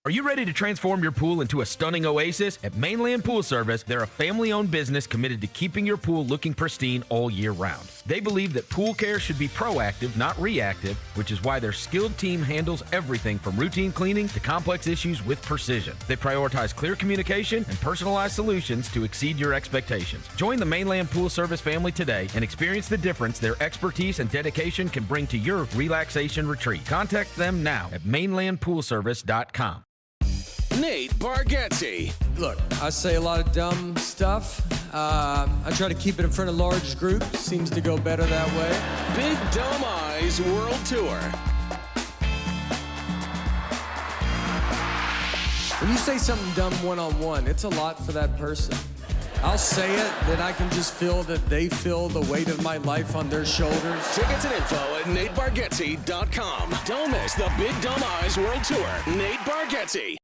Are you ready to transform your pool into a stunning oasis? At Mainland Pool Service, they're a family-owned business committed to keeping your pool looking pristine all year round. They believe that pool care should be proactive, not reactive, which is why their skilled team handles everything from routine cleaning to complex issues with precision. They prioritize clear communication and personalized solutions to exceed your expectations. Join the Mainland Pool Service family today and experience the difference their expertise and dedication can bring to your relaxation retreat. Contact them now at mainlandpoolservice.com. Nate Bargatze. Look, I say a lot of dumb stuff. I try to keep it in front of large groups. Seems to go better that way. Big Dumb Eyes World Tour. When you say something dumb one-on-one, it's a lot for that person. I'll say it, then I can just feel that they feel the weight of my life on their shoulders. Tickets and info at NateBargatze.com. Don't miss the Big Dumb Eyes World Tour. Nate Bargatze.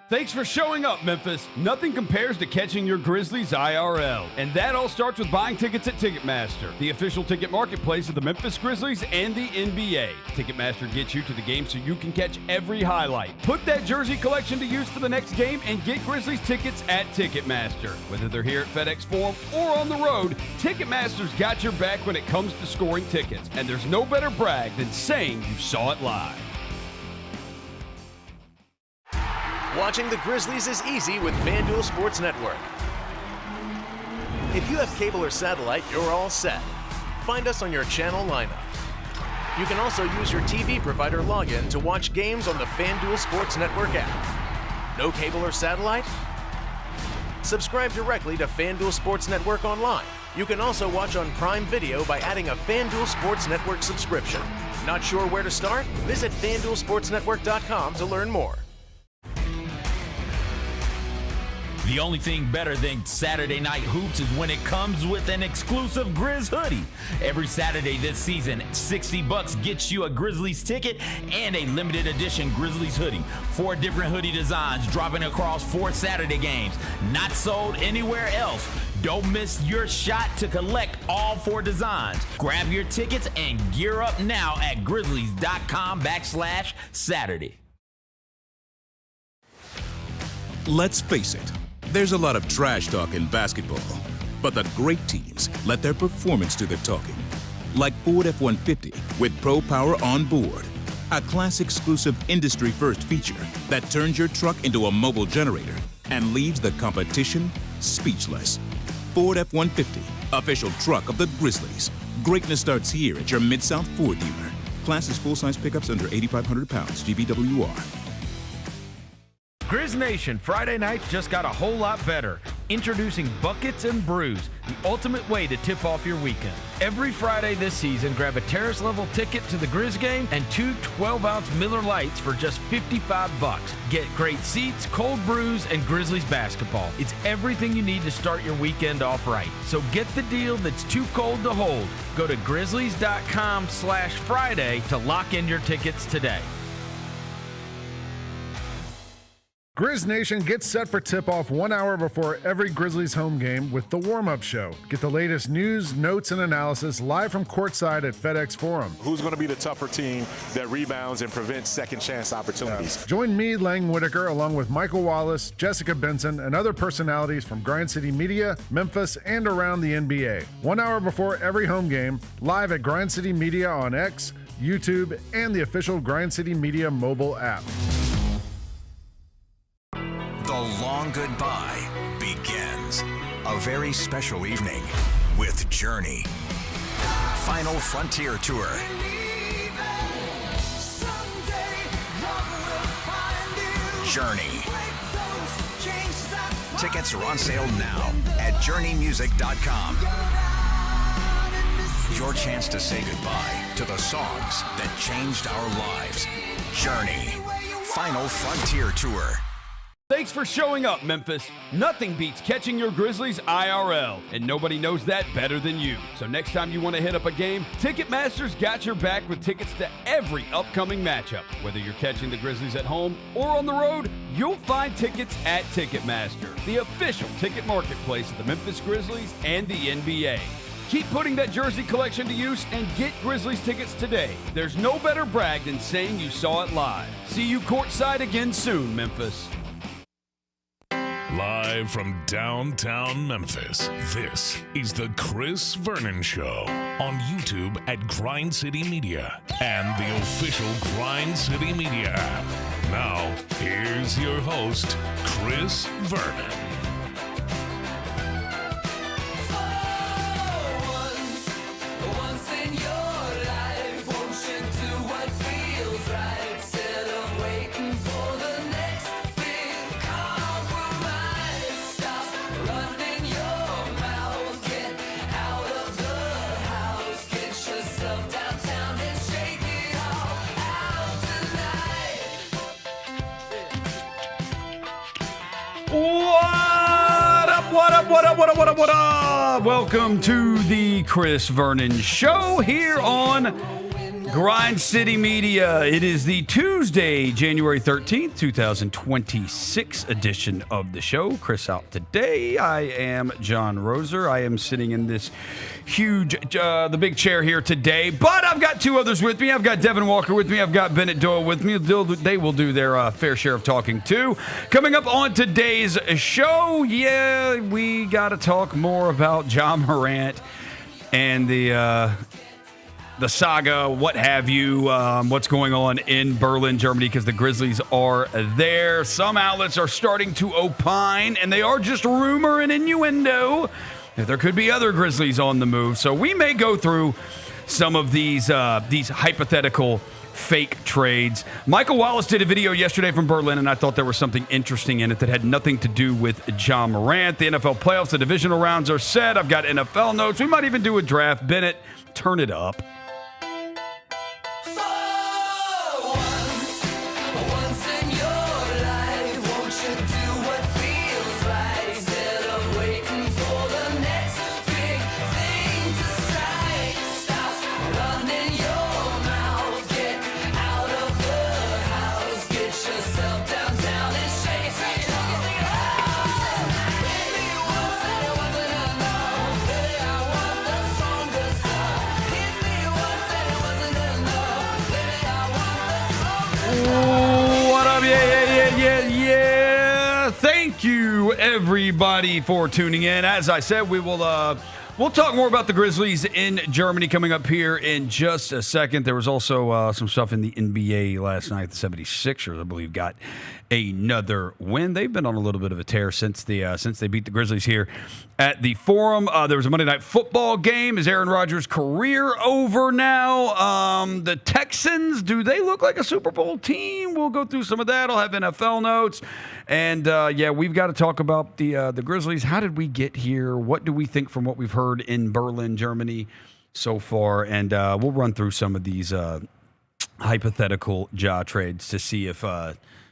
Thanks for showing up, Memphis. Nothing compares to catching your Grizzlies IRL. And that all starts with buying tickets at Ticketmaster, the official ticket marketplace of the Memphis Grizzlies and the NBA. Ticketmaster gets you to the game so you can catch every highlight. Put that jersey collection to use for the next game and get Grizzlies tickets at Ticketmaster. Whether they're here at FedEx Forum or on the road, Ticketmaster's got your back when it comes to scoring tickets. And there's no better brag than saying you saw it live. Watching the Grizzlies is easy with FanDuel Sports Network. If you have cable or satellite, you're all set. Find us on your channel lineup. You can also use your TV provider login to watch games on the FanDuel Sports Network app. No cable or satellite? Subscribe directly to FanDuel Sports Network online. You can also watch on Prime Video by adding a FanDuel Sports Network subscription. Not sure where to start? Visit FanDuelSportsNetwork.com to learn more. The only thing better than Saturday Night Hoops is when it comes with an exclusive Grizz hoodie. Every Saturday this season, $60 gets you a Grizzlies ticket and a limited edition Grizzlies hoodie. 4 different hoodie designs dropping across 4 Saturday games. Not sold anywhere else. Don't miss your shot to collect all 4 designs. Grab your tickets and gear up now at grizzlies.com/Saturday. Let's face it. There's a lot of trash talk in basketball, but the great teams let their performance do the talking. Like Ford F-150 with Pro Power on board, a class-exclusive industry-first feature that turns your truck into a mobile generator and leaves the competition speechless. Ford F-150, official truck of the Grizzlies. Greatness starts here at your Mid-South Ford dealer. Class is full-size pickups under 8,500 pounds, GVWR. Grizz Nation, Friday nights just got a whole lot better. Introducing Buckets and Brews, the ultimate way to tip off your weekend. Every Friday this season, grab a terrace-level ticket to the Grizz game and 2 12-ounce Miller Lights for just $55. Get great seats, cold brews, and Grizzlies basketball. It's everything you need to start your weekend off right. So get the deal that's too cold to hold. Go to grizzlies.com/Friday to lock in your tickets today. Grizz Nation gets set for tip-off 1 hour before every Grizzlies home game with the warm-up show. Get the latest news, notes, and analysis live from courtside at FedEx Forum. Who's going to be the tougher team that rebounds and prevents second-chance opportunities? Join me, Lang Whitaker, along with Michael Wallace, Jessica Benson, and other personalities from Grind City Media, Memphis, and around the NBA. 1 hour before every home game, live at Grind City Media on X, YouTube, and the official Grind City Media mobile app. The long goodbye begins. A very special evening with Journey. Final Frontier Tour. Journey. Tickets are on sale now at journeymusic.com. Your chance to say goodbye to the songs that changed our lives. Journey. Final Frontier Tour. Thanks for showing up, Memphis. Nothing beats catching your Grizzlies IRL, and nobody knows that better than you. So next time you want to hit up a game, Ticketmaster's got your back with tickets to every upcoming matchup. Whether you're catching the Grizzlies at home or on the road, you'll find tickets at Ticketmaster, the official ticket marketplace of the Memphis Grizzlies and the NBA. Keep putting that jersey collection to use and get Grizzlies tickets today. There's no better brag than saying you saw it live. See you courtside again soon, Memphis. Live from downtown Memphis, this is the Chris Vernon Show on YouTube at Grind City Media and the official Grind City Media app. Now, here's your host, Chris Vernon. What up? Welcome to the Chris Vernon Show here on Grind City Media. It is the Tuesday, January 13th, 2026 edition of the show. Chris out today. I am Jon Roser. I am sitting in this huge, the big chair here today, but I've got two others with me. I've got Devin Walker with me. I've got Bennett Doyle with me. They will do their fair share of talking too. Coming up on today's show, we got to talk more about Jon Morant and the saga, what have you, what's going on in Berlin, Germany, because the Grizzlies are there. Some outlets are starting to opine, and they are just rumor and innuendo, that there could be other Grizzlies on the move. So we may go through some of these hypothetical fake trades. Michael Wallace did a video yesterday from Berlin, and I thought there was something interesting in it that had nothing to do with Jon Morant. The NFL playoffs, the divisional rounds are set. I've got NFL notes. We might even do a draft. Bennett, turn it up. Thank you, everybody, for tuning in. As I said, we'll talk more about the Grizzlies in Germany coming up here in just a second. There was also some stuff in the NBA last night. The 76ers, I believe, got another win. They've been on a little bit of a tear since they beat the Grizzlies here at the Forum. There was a Monday Night Football game. Is Aaron Rodgers' career over now? The Texans, do they look like a Super Bowl team? We'll go through some of that. I'll have NFL notes. And, we've got to talk about the Grizzlies. How did we get here? What do we think from what we've heard in Berlin, Germany so far? And we'll run through some of these hypothetical jaw trades to see if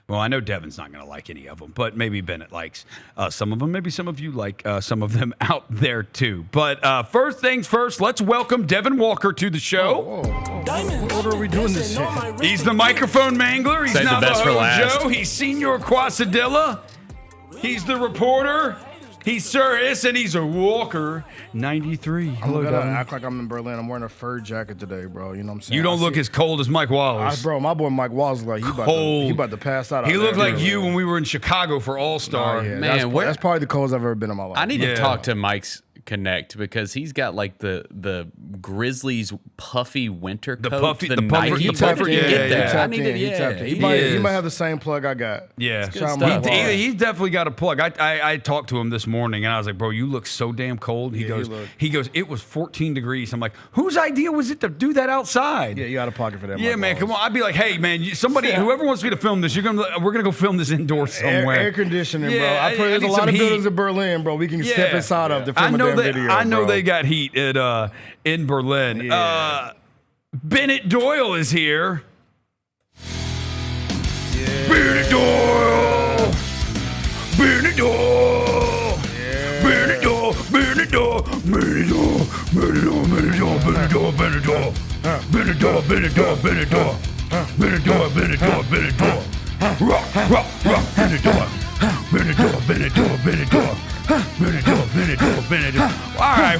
well, I know Devin's not going to like any of them, but maybe Bennett likes some of them. Maybe some of you like some of them out there too. But first things first, let's welcome Devin Walker to the show. What are we doing this year? He's the microphone mangler. He's not the Joe. He's Senior Quasadilla. He's the reporter. He's Sirus, and he's a Walker 93. I'm going to act like I'm in Berlin. I'm wearing a fur jacket today, bro. You know what I'm saying? You don't look as cold as Mike Wallace. Bro, my boy Mike Wallace, like, he about to pass out. He looked like you when we were in Chicago for All-Star. Yeah, man, that's probably the coldest I've ever been in my life. I need to talk to Mike's Connect because he's got like the Grizzlies puffy winter coat. The puffer. He might have the same plug I got. Yeah, he's definitely got a plug. I talked to him this morning and I was like, bro, you look so damn cold. He goes, it was 14 degrees. I'm like, whose idea was it to do that outside? Yeah, you got a pocket for that. Yeah, man, come on. I'd be like, hey, man, whoever wants me to film this, we're gonna go film this indoors somewhere. Air conditioning, bro. There's a lot of buildings in Berlin, bro. We can step inside of to film a damn video. I know they got heat in Berlin. Yeah. Bennett Doyle is here. Yeah. Bennett Doyle. Bennett Doyle. Yeah. Bennett Doyle. Bennett Doyle. Bennett Doyle. Bennett Doyle. Bennett Doyle. Bennett Doyle. Bennett Doyle. Bennett Doyle. Bennett Doyle. Bennett Doyle. Bennett Doyle. Bennett Doyle. Bennett Doyle. Rock. Bennett Doyle. Bennett Doyle. Bennett Doyle. Bennett Doyle. Bennett Doyle. All right.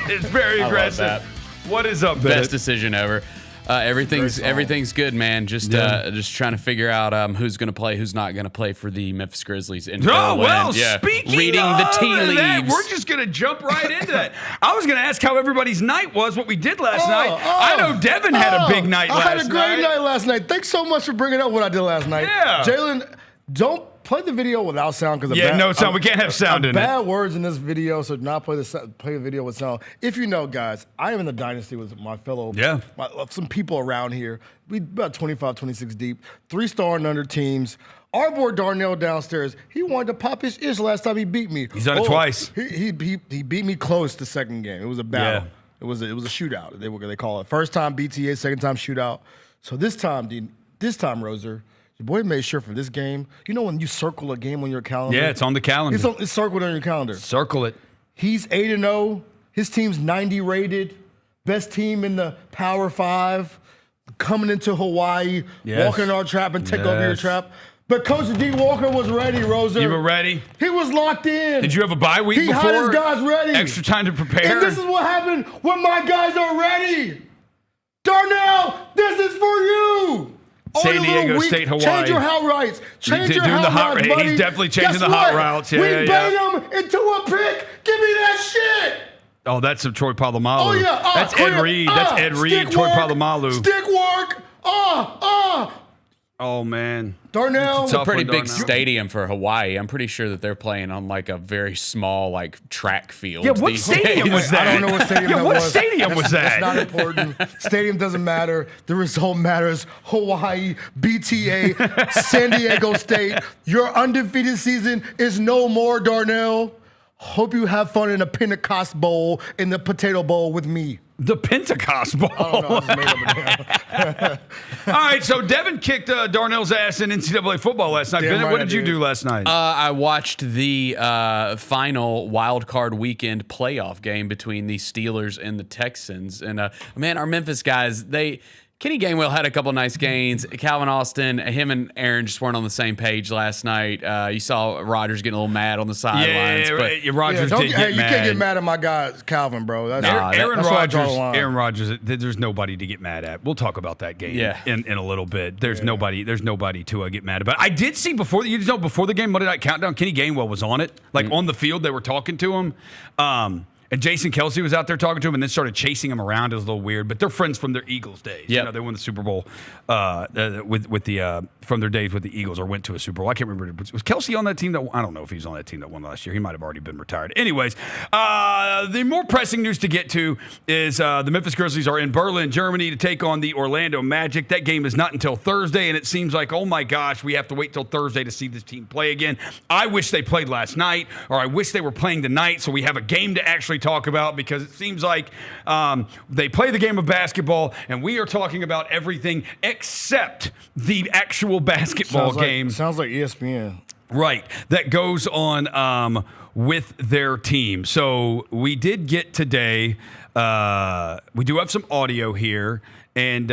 It's very aggressive. I love that. What is up, Bennett? Best decision ever. Everything's good, man. Just trying to figure out who's going to play, who's not going to play for the Memphis Grizzlies. In Berlin. Speaking reading of the tea that, leaves. we're just going to jump right into that. I was going to ask how everybody's night was, what we did last night. I know Devin had a big night last night. I had a great night last night. Thanks so much for bringing up what I did last night. Yeah. Jaylon, don't play the video without sound because no sound. We can't have sound in it. Bad words in this video, so do not play the video with sound. If you know, guys, I am in the dynasty with my fellow, some people around here. We about 25, 26 deep, 3-star and under teams. Our boy Darnell downstairs, he wanted to pop his ish last time he beat me. He's done it twice. He beat me close the second game. It was a battle. Yeah. It was a shootout. They call it. First time BTA, second time shootout. So this time, Roser. Your boy made sure for this game, you know when you circle a game on your calendar? Yeah, it's on the calendar. It's circled on your calendar. Circle it. He's 8-0. His team's 90 rated. Best team in the Power 5. Coming into Hawaii, walking our trap and take over your trap. But Coach D. Walker was ready, Roser. You were ready? He was locked in. Did you have a bye week before? He had his guys ready. Extra time to prepare? And this is what happened when my guys are ready. Darnell, this is for you. San Diego State, Hawaii. Change your hot rights. Change your hot routes, buddy. He's definitely changing Guess the hot what? routes. We bait him into a pick. Give me that shit. Oh, that's some Troy Polamalu. Oh, yeah. That's Ed Reed. That's Ed Reed, Troy Polamalu. Stick work. Oh, man. Darnell. It's a pretty big stadium for Hawaii. I'm pretty sure that they're playing on like a very small track field. Yeah, what stadium was that? I don't know what stadium that was. What stadium was that? That's not important. Stadium doesn't matter. The result matters. Hawaii, BTA, San Diego State. Your undefeated season is no more, Darnell. Hope you have fun in a Pentecost Bowl, in the Potato Bowl with me. The Pentecost Bowl. I don't know. I just made up All right, so Devin kicked Darnell's ass in NCAA football last night. Bennett, what did you do last night? I watched the final wild card weekend playoff game between the Steelers and the Texans. And, man, our Memphis guys, Kenny Gainwell had a couple nice gains. Calvin Austin, him and Aaron just weren't on the same page last night. You saw Rodgers getting a little mad on the sidelines. Rodgers did get mad. You can't get mad at my guy, Calvin, bro. Aaron Rodgers, there's nobody to get mad at. We'll talk about that game in a little bit. There's nobody to get mad about. I did see before the game, Monday Night Countdown, Kenny Gainwell was on it. On the field, they were talking to him. And Jason Kelsey was out there talking to him and then started chasing him around. It was a little weird, but they're friends from their Eagles days. Yeah, they won the Super Bowl from their days with the Eagles, or went to a Super Bowl. I can't remember. Was Kelsey on that team? I don't know if he was on that team that won last year. He might have already been retired. Anyways, the more pressing news to get to is the Memphis Grizzlies are in Berlin, Germany, to take on the Orlando Magic. That game is not until Thursday, and it seems like, oh my gosh, we have to wait till Thursday to see this team play again. I wish they played last night, or I wish they were playing tonight so we have a game to actually talk about, because it seems like they play the game of basketball, and we are talking about everything except the actual basketball game. Sounds like ESPN. Right. That goes on with their team. So we did get today, we do have some audio here. And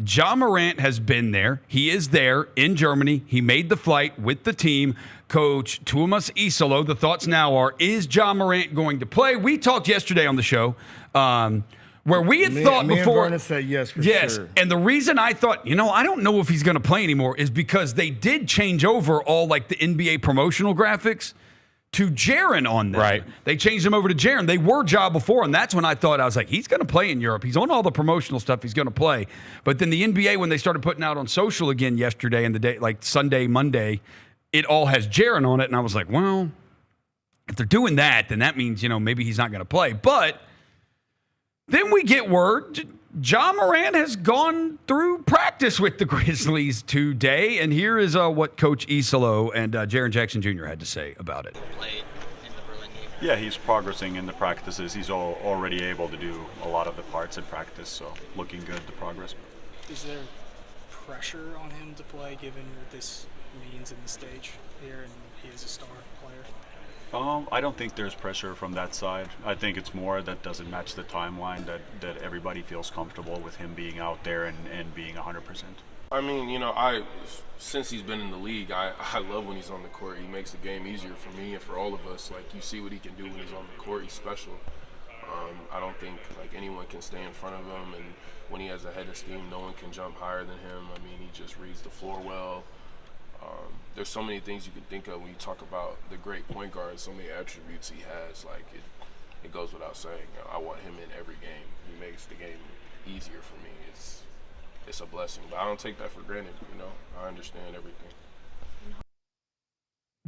Jon Morant has been there. He is there in Germany. He made the flight with the team. Coach Tuomas Isalo, the thoughts now are, is Jon Morant going to play? We talked yesterday on the show where we had thought me before. And Vernon said yes, for sure. And the reason I thought, I don't know if he's going to play anymore is because they did change over all the NBA promotional graphics to Jaron on them. Right. They changed him over to Jaron. They were Ja before, and that's when I thought, I was like, he's going to play in Europe. He's on all the promotional stuff. He's going to play. But then the NBA, when they started putting out on social again yesterday and the day, like Sunday, Monday, it all has Jaron on it. And I was like, well, if they're doing that, then that means, maybe he's not going to play. But then we get word Jon Morant has gone through practice with the Grizzlies today, and here is what Coach Isalo and Jaren Jackson Jr. had to say about it. Yeah, he's progressing in the practices. He's already able to do a lot of the parts in practice, so looking good, the progress. Is there pressure on him to play, given what this means in the stage here, and he is a star player? I don't think there's pressure from that side. I think it's more that doesn't match the timeline, that everybody feels comfortable with him being out there and being 100%. I mean, since he's been in the league, I love when he's on the court. He makes the game easier for me and for all of us. Like, you see what he can do when he's on the court. He's special. I don't think like anyone can stay in front of him, and when he has a head of steam, no one can jump higher than him. I mean, he just reads the floor well. There's so many things you can think of when you talk about the great point guard, so many attributes he has. Like, it goes without saying. I want him in every game. He makes the game easier for me. It's a blessing, but I don't take that for granted, I understand everything.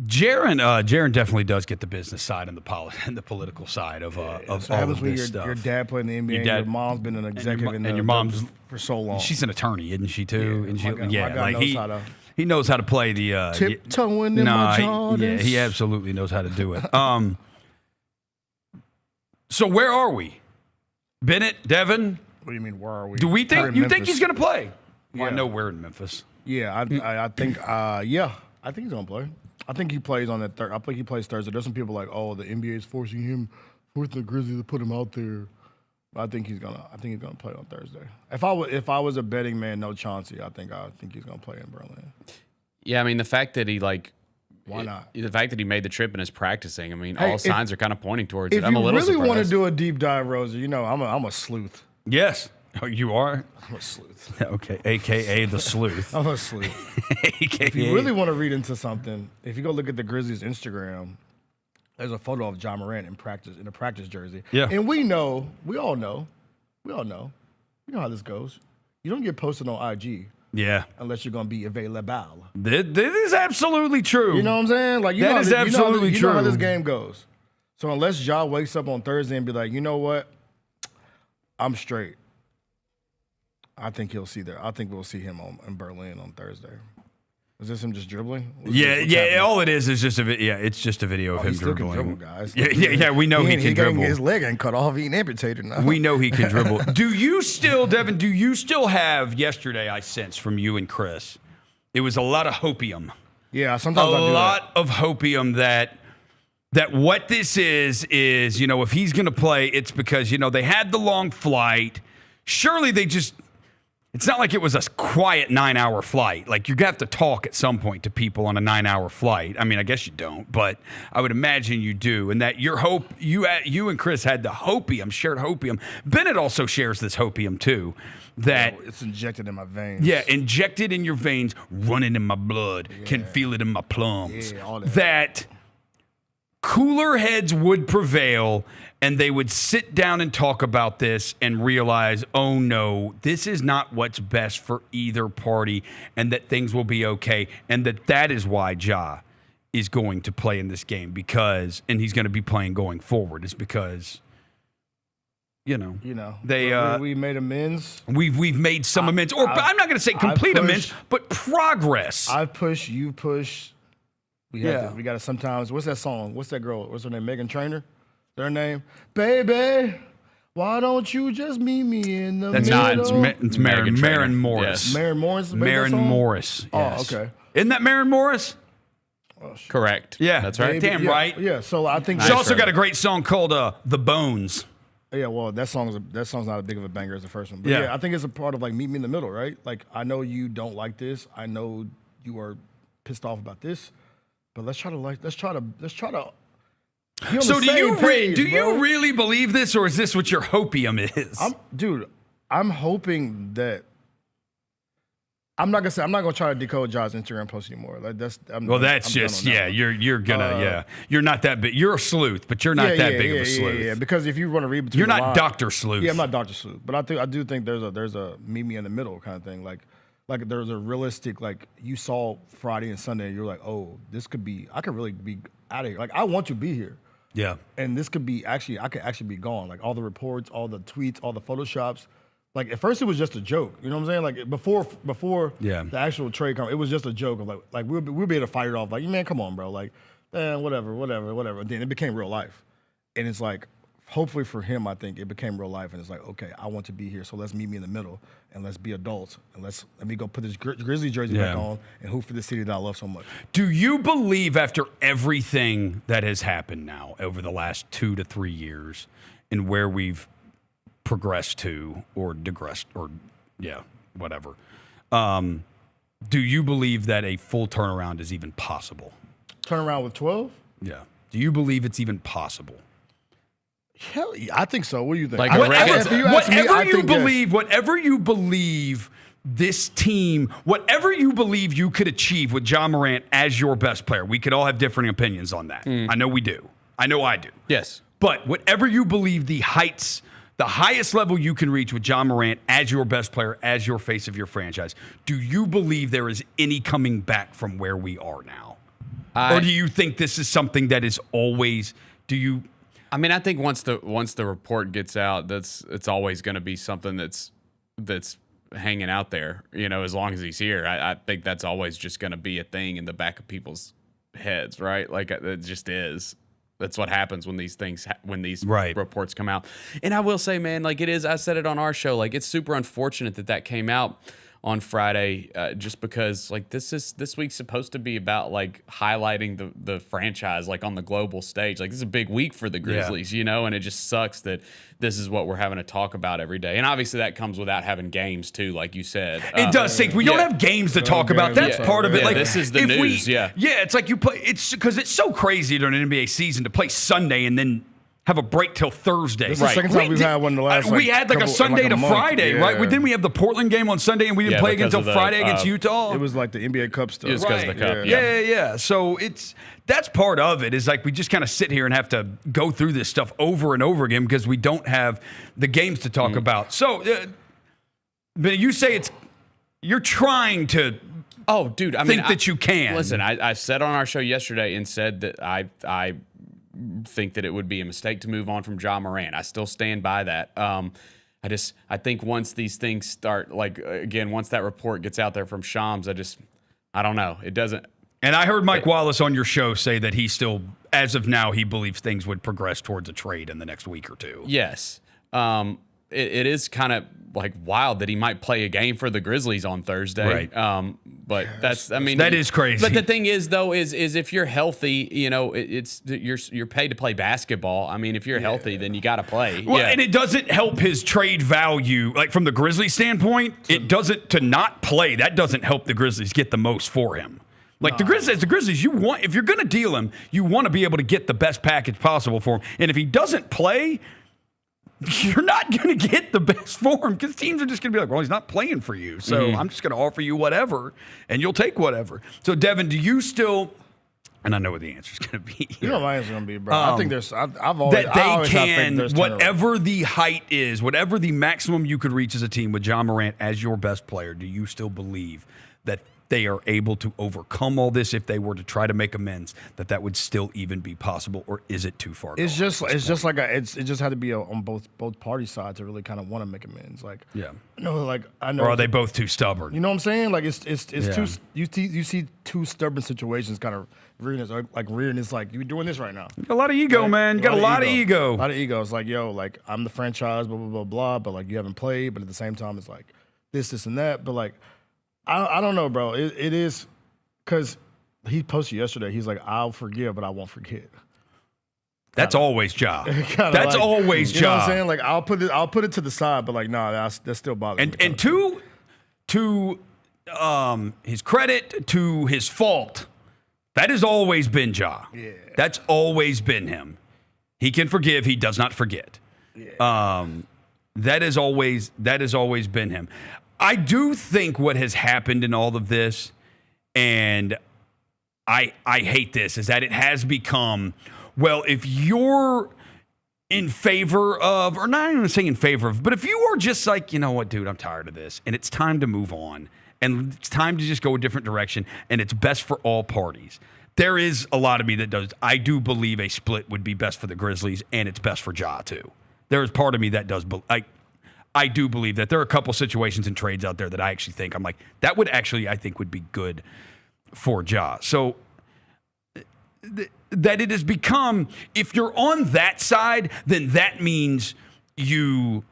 Jaron definitely does get the business side and the political side of all of this stuff. Your dad played in the NBA, your mom's been an executive and your mom's for so long. She's an attorney, isn't she too? Yeah, and he knows how to play the tiptoeing in my Jordans. He absolutely knows how to do it. So where are we? Bennett, Devin? What do you mean, where are we? Do we think think he's going to play? Well, Yeah. I know we're in Memphis. Yeah, I think he's gonna play. I think he plays on that I think he plays Thursday. There's some people like, oh, the NBA is forcing the Grizzlies to put him out there. But I think he's gonna play on Thursday. If I was a betting man, no Chauncey, I think he's gonna play in Berlin. Yeah, I mean the fact that he why not? The fact that he made the trip and is practicing. I mean, all signs are kind of pointing towards it. I'm a little surprised. If you really want to do a deep dive, Roser, I'm a sleuth. Yes. Oh, you are? I'm a sleuth. Okay, a.k.a. the sleuth. I'm a sleuth. If you really want to read into something, if you go look at the Grizzlies' Instagram, there's a photo of Jon Morant in a practice jersey. Yeah. And we all know how this goes. You don't get posted on IG. Yeah. Unless you're going to be available. This is absolutely true. You know what I'm saying? Like that is absolutely true. You know how this game goes. So unless Ja wakes up on Thursday and be like, you know what? I'm straight. I think we'll see him in Berlin on Thursday. Is this him just dribbling? Yeah. All it is just a video. Yeah, it's just a video of him dribbling. Dribble, guys. Yeah. We know he can dribble. His leg ain't cut off. He ain't amputated now. We know he can dribble. Devin? Do you still have yesterday? I sense from you and Chris, it was a lot of hopium. Yeah, sometimes I do a lot of hopium that what this is if he's going to play, it's because they had the long flight. Surely they just. It's not like it was a quiet 9-hour flight. Like, you have to talk at some point to people on a 9-hour flight. I mean, I guess you don't, but I would imagine you do. And that you and Chris had the hopium, shared hopium. Bennett also shares this hopium too. That it's injected in my veins. Yeah, injected in your veins, running in my blood, can feel it in my plums. Yeah, all that. That cooler heads would prevail, and they would sit down and talk about this and realize, oh no, this is not what's best for either party, and that things will be okay, and that is why Ja is going to play in this game and he's going to be playing going forward. It's because we made amends. We've made some amends, I'm not going to say complete amends, but progress. I push, you push. We got to sometimes. What's that song? What's that girl? What's her name? Meghan Trainor? Their name? Baby, why don't you just meet me in the middle? That's not. It's Maren Morris. Yes. Maren Morris? Maren Morris. Yes. Oh, okay. Isn't that Maren Morris? Correct. Yeah. That's right. Damn right. Yeah, so I think she also got a great song called The Bones. Yeah, well, that song's not as big of a banger as the first one. But yeah, I think it's a part of like meet me in the middle, right? Like, I know you don't like this. I know you are pissed off about this. But let's try to. So do you really believe this, or is this what your hopium is? I'm hoping that. I'm not gonna try to decode Ja's Instagram post anymore. Like you're not that big. You're a sleuth, but you're not that big of a sleuth. Yeah. Because if you want to read between, you're not Dr. Sleuth. Yeah, I'm not Dr. Sleuth, but I do think there's a meet me in the middle kind of thing. Like there's a realistic, like, you saw Friday and Sunday and you're like, oh, I could really be out of here. Like, I want to be here. Yeah. And this could be I could actually be gone. Like, all the reports, all the tweets, all the Photoshops. Like, at first it was just a joke. You know what I'm saying? Like, before the actual trade it was just a joke of like we'll be able to fight it off. Like, man, come on, bro. Like, whatever. Then it became real life. And it's like, hopefully for him, I think it became real life, and it's like, okay, I want to be here, so let's meet me in the middle, and let's be adults, and let me go put this Grizzly jersey back on and hoop for the city that I love so much. Do you believe, after everything that has happened now over the last 2 to 3 years, and where we've progressed to or digressed or whatever, do you believe that a full turnaround is even possible? Turnaround with 12? Yeah. Do you believe it's even possible? Hell yeah, I think so. What do you think? Like whatever you believe this team, whatever you believe you could achieve with Jon Morant as your best player, we could all have differing opinions on that. I know we do. I know I do. Yes. But whatever you believe the highest level you can reach with Jon Morant as your best player, as your face of your franchise, do you believe there is any coming back from where we are now? Or do you think this is something that is always, I mean, I think once the report gets out, it's always going to be something that's hanging out there, as long as he's here. I think that's always just going to be a thing in the back of people's heads, right? Like it just is. That's what happens when these reports come out. And I will say, man, like it is, I said it on our show, like it's super unfortunate that came out on Friday, just because like this week's supposed to be about like highlighting the franchise like on the global stage. Like this is a big week for the Grizzlies, and it just sucks that this is what we're having to talk about every day. And obviously that comes without having games too, like you said. It does stink. We don't have games to talk about. That's part of it. Like this is the news. It's like you play. It's because it's so crazy during an NBA season to play Sunday and then have a break till Thursday. This is the second time we've had one in the last we had like a Sunday to Friday, right? Then we have the Portland game on Sunday, and we didn't play again until Friday against Utah. It was like the NBA Cup stuff. It was because of the Cup. Yeah. So that's part of it, is like we just kind of sit here and have to go through this stuff over and over again because we don't have the games to talk about. So, but you say you're trying to think that you can. Listen, I said on our show yesterday and said that I think that it would be a mistake to move on from Jon Morant. I still stand by that. I think once these things start, like again, once that report gets out there from Shams, I don't know. It doesn't. And I heard Mike Wallace on your show say that he still, as of now, he believes things would progress towards a trade in the next week or two. Yes. It is kind of like wild that he might play a game for the Grizzlies on Thursday. Right. But that is crazy. But the thing is, though, is if you're healthy, you're paid to play basketball. I mean, if you're healthy, then you got to play. Well, and it doesn't help his trade value. Like from the Grizzlies standpoint, it doesn't, to not play, that doesn't help the Grizzlies get the most for him. Like the Grizzlies, if you're going to deal him, you want to be able to get the best package possible for him. And if he doesn't play, you're not going to get the best for him because teams are just going to be like, well, he's not playing for you. So I'm just going to offer you whatever, and you'll take whatever. So, Devin, do you still – and I know what the answer is going to be. You know what my answer is going to be, bro. I think there's – I've always – that they can, whatever the height is, whatever the maximum you could reach as a team with Jon Morant as your best player, do you still believe that they are able to overcome all this if they were to try to make amends, that would still even be possible, or is it too far? It just had to be on both party sides to really kind of want to make amends. Like, I know. Or are they both too stubborn? You know what I'm saying? Like it's too. You see two stubborn situations kind of rearing it's like you're doing this right now. You got a lot of ego, man. You got a lot of ego. A lot of ego. It's like, yo, like I'm the franchise, blah blah blah blah. But like you haven't played. But at the same time, it's like this and that. But like. I don't know, bro. It is because he posted yesterday. He's like, I'll forgive, but I won't forget. That's always Ja. That's always Ja. You know what I'm saying? Like I'll put it to the side, but like, nah, that still bothers me. And to his credit, to his fault, that has always been Ja. Yeah. That's always been him. He can forgive. He does not forget. Yeah. That has always been him. I do think what has happened in all of this, and I hate this, is that it has become, well, if you're in favor of, or not even saying in favor of, but if you are just like, you know what, dude, I'm tired of this, and it's time to move on, and it's time to just go a different direction, and it's best for all parties. There is a lot of me that does. I do believe a split would be best for the Grizzlies, and it's best for Ja, too. There is part of me that does, I do believe that there are a couple situations and trades out there that I actually think, I'm like, that would actually, I think, would be good for Ja. So that it has become, if you're on that side, then that means you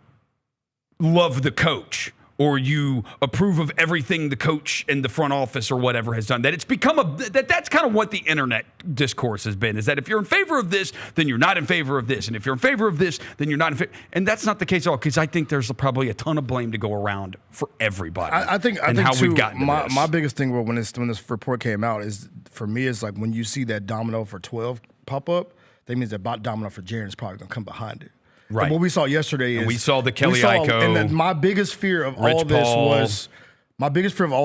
love the coach or you approve of everything the coach and the front office or whatever has done. That it's become that's kind of what the internet discourse has been, is that if you're in favor of this, then you're not in favor of this. And if you're in favor of this, then you're not in favor. And that's not the case at all, because I think there's probably a ton of blame to go around for everybody. I think we've gotten to this. My biggest thing when this report came out is, for me, is like when you see that domino for 12 pop up, that means that domino for Jaren is probably going to come behind it. Right. And what we saw yesterday is we saw the Kelly Iko. And then my biggest fear of all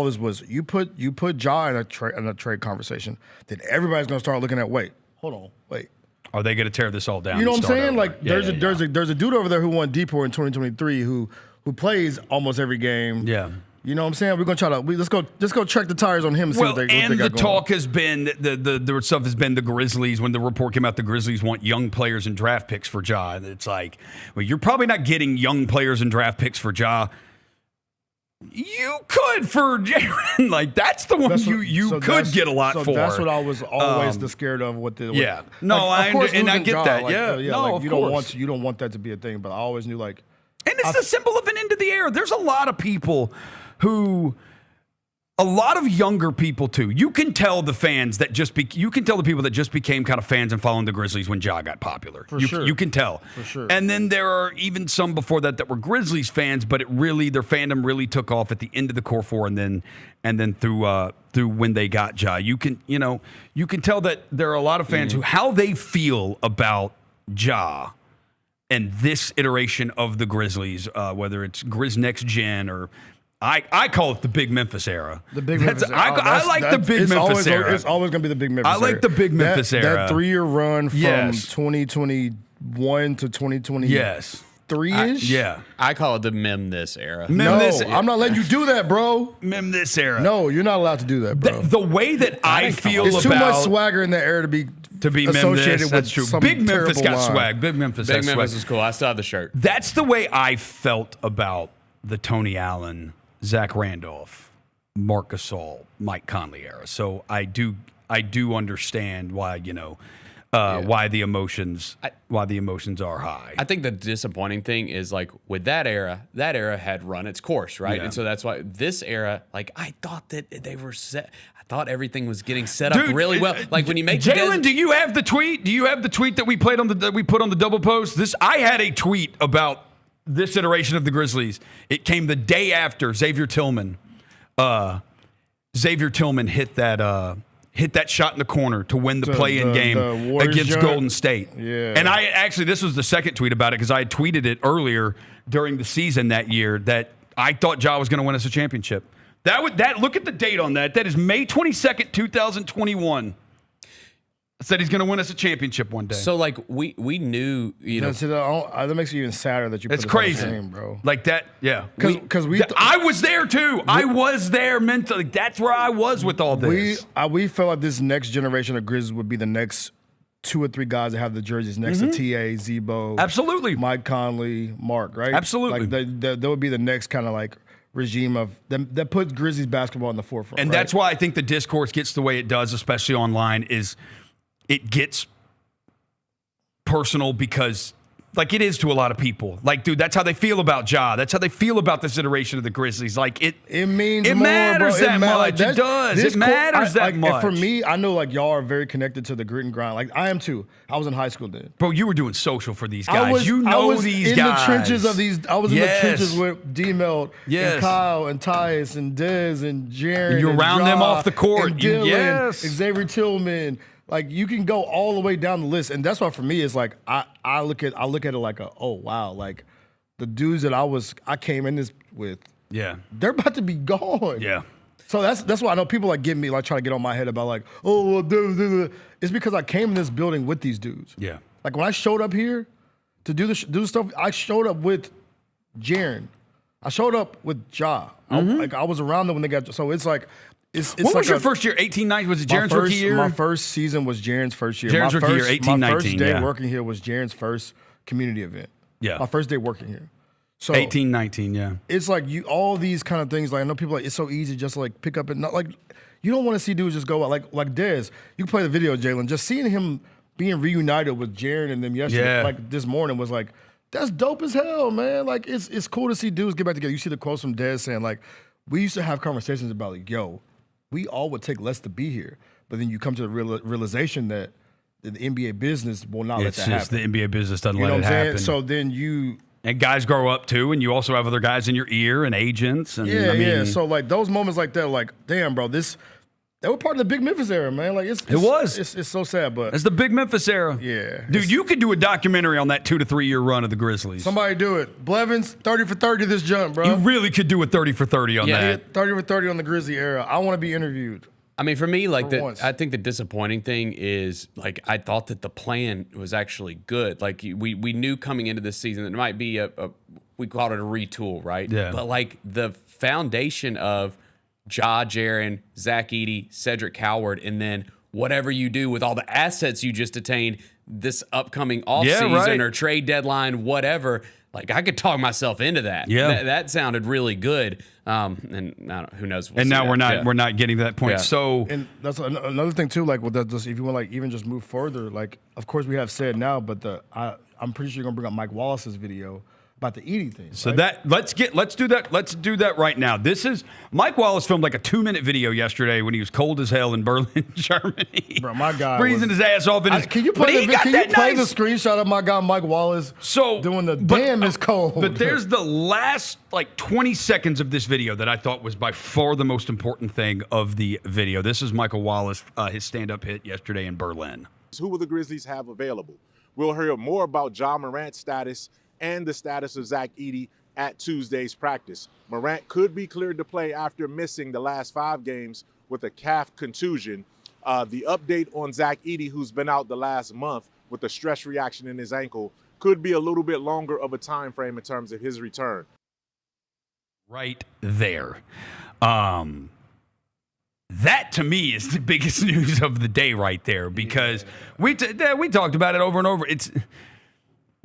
this was you put Ja in a trade conversation, then everybody's gonna start looking at wait. Are they going to tear this all down? You know what I'm saying? Over? Like there's a dude over there who won Depot in 2023 who plays almost every game. Yeah. You know what I'm saying? We're gonna try to let's go check the tires on him and see what they got and the going. talk has been the stuff has been the Grizzlies. When the report came out, the Grizzlies want young players and draft picks for Ja. And it's like, well, you're probably not getting young players and draft picks for Ja. You could for Jaylon. Like that's the one you could get a lot for. That's what I was always scared of. I get that. You don't want that to be a thing, but I always knew and it's the symbol of an end of the era. There's a lot of people a lot of younger people too. You can tell the fans that you can tell the people that just became kind of fans and following the Grizzlies when Ja got popular. You can tell. For sure. And then there are even some before that were Grizzlies fans, but their fandom really took off at the end of the Core Four and then through when they got Ja. You can tell that there are a lot of fans who how they feel about Ja and this iteration of the Grizzlies, whether it's Grizz Next Gen or I call it the Big Memphis era. The Big Memphis era. I like the Big Memphis era. It's always going to be the Big Memphis era. I like the Big Memphis era. That 3-year run from 2021 to 2020. Yes. 3-ish? Yeah. I call it the Mem this era. I'm not letting you do that, bro. Mem this era. No, you're not allowed to do that, bro. The way that I feel about... It's too much swagger in that era to be associated with true. some Big Memphis got line. swag. Big Memphis is cool. I still have the shirt. That's the way I felt about the Tony Allen, Zach Randolph, Marc Gasol, Mike Conley era. So I do understand why why the emotions are high. I think the disappointing thing is like with that era had run its course, right? Yeah. And so that's why this era, like I thought that they were set. I thought everything was getting set up really well. Like when you make Jaylon, do you have the tweet? Do you have the tweet that we put on the double post? I had a tweet about this iteration of the Grizzlies. It came the day after Xavier Tillman hit that shot in the corner to win the play-in game against Golden State. Yeah. And this was the second tweet about it because I had tweeted it earlier during the season that year that I thought Ja was going to win us a championship. Look at the date on that. That is May 22nd, 2021. Said he's going to win us a championship one day. So like we knew, that makes it even sadder that you put it's crazy, game, bro. Like that, yeah. Because I was there too. I was there mentally. That's where I was with all this. We felt like this next generation of Grizz would be the next 2 or 3 guys that have the jerseys next to TA, Zebo, absolutely, Mike Conley, Mark, right? Absolutely. Like that would be the next kind of like regime of them that puts Grizzlies basketball in the forefront. And that's why I think the discourse gets the way it does, especially online, is it gets personal because, like, it is to a lot of people. Like, dude, that's how they feel about Ja. That's how they feel about this iteration of the Grizzlies. Like, it means it more, matters bro. that much. It does. It matters that much. And for me, I know, like, y'all are very connected to the grit and grind. Like, I am too. I was in high school then. Bro, you were doing social for these guys. I was these in guys. The trenches of these. I was in the trenches with D-Melt and Kyle and Tyus and Dez and Jaron. You're around them off the court. And Dylan, Xavier Tillman. Like, you can go all the way down the list, and that's why for me it's like I look at it like like the dudes that I came in this with, they're about to be gone. Yeah. So that's why I know people like get me like try to get on my head about like it's because I came in this building with these dudes. Yeah. Like when I showed up here to do the stuff, I showed up with Jaron. I showed up with Ja. I was around them when they got. So it's like. What was your first year? 18-19? Was it Jaron's rookie year? My first season was Jaron's first year. Jaron's rookie year, 18-19. My first day working here was Jaron's first community event. Yeah. My first day working here. So 18-19, yeah. It's like all these kind of things. Like I know people like it's so easy just to like pick up and not like you don't want to see dudes just go out like Dez. You can play the video, Jaylon. Just seeing him being reunited with Jaron and them yesterday, like this morning, was like that's dope as hell, man. Like it's cool to see dudes get back together. You see the quotes from Dez saying like we used to have conversations about like we all would take less to be here, but then you come to the realization that the NBA business will not let that happen. It's just the NBA business doesn't let it happen. So then and guys grow up too, and you also have other guys in your ear and agents. And So like those moments like that, like damn, bro, They were part of the Big Memphis era, man. Like it was. It's so sad, but it's the Big Memphis era. Yeah, dude, you could do a documentary on that 2 to 3 year run of the Grizzlies. Somebody do it. Blevins 30 for 30 this jump, bro. You really could do a 30 for 30 on that. 30 for 30 on the Grizzly era. I want to be interviewed. I mean, for me, like I think the disappointing thing is like I thought that the plan was actually good. Like we knew coming into this season that it might be we called it a retool, right? Yeah. But like the foundation of Ja, Jaren, Zach Edey, Cedric Howard, and then whatever you do with all the assets you just attained this upcoming offseason or trade deadline, whatever. Like I could talk myself into that. Yeah, that sounded really good. And I don't, who knows? And now we're not getting to that point. Yeah. So and that's another thing too. Like with if you want like even just move further, like of course we have said now, but I'm pretty sure you're gonna bring up Mike Wallace's video about the Edey thing. So right? Let's do that right now. This is Mike Wallace filmed like a 2-minute video yesterday when he was cold as hell in Berlin, Germany. Bro, my guy freezing his ass off. Can you play the screenshot of my guy Mike Wallace doing the damn it's cold? But there's the last like 20 seconds of this video that I thought was by far the most important thing of the video. This is Michael Wallace, his stand-up hit yesterday in Berlin. Who will the Grizzlies have available? We'll hear more about Ja Morant's status and the status of Zach Edey at Tuesday's practice. Morant could be cleared to play after missing the last 5 games with a calf contusion. The update on Zach Edey, who's been out the last month with a stress reaction in his ankle, could be a little bit longer of a time frame in terms of his return. Right there. That to me is the biggest news of the day right there, because we talked about it over and over.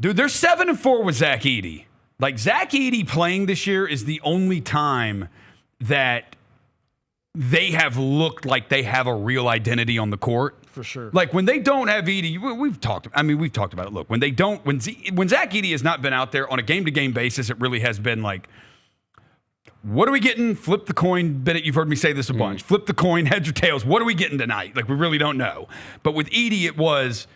Dude, they're 7-4 with Zach Edey. Like, Zach Edey playing this year is the only time that they have looked like they have a real identity on the court. For sure. Like, when they don't have Edey, we've talked about it. Look, when Zach Edey has not been out there on a game-to-game basis, it really has been like, what are we getting? Flip the coin. Bennett, you've heard me say this a bunch. Flip the coin, heads or tails. What are we getting tonight? Like, we really don't know. But with Edey, it was,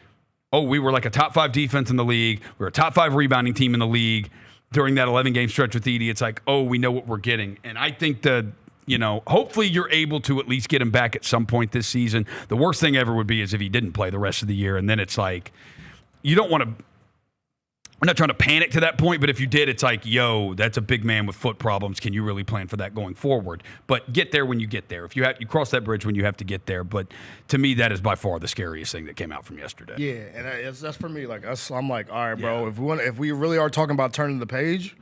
we were like a top 5 defense in the league. We were a top 5 rebounding team in the league. During that 11-game stretch with Edey, it's like, we know what we're getting. And I think hopefully you're able to at least get him back at some point this season. The worst thing ever would be is if he didn't play the rest of the year. And then it's like, you don't want to, I'm not trying to panic to that point, but if you did, it's like, that's a big man with foot problems. Can you really plan for that going forward? But get there when you get there. If you cross that bridge when you have to get there. But to me, that is by far the scariest thing that came out from yesterday. Yeah, and that's for me. Like I'm like, all right, bro. If we really are talking about turning the page,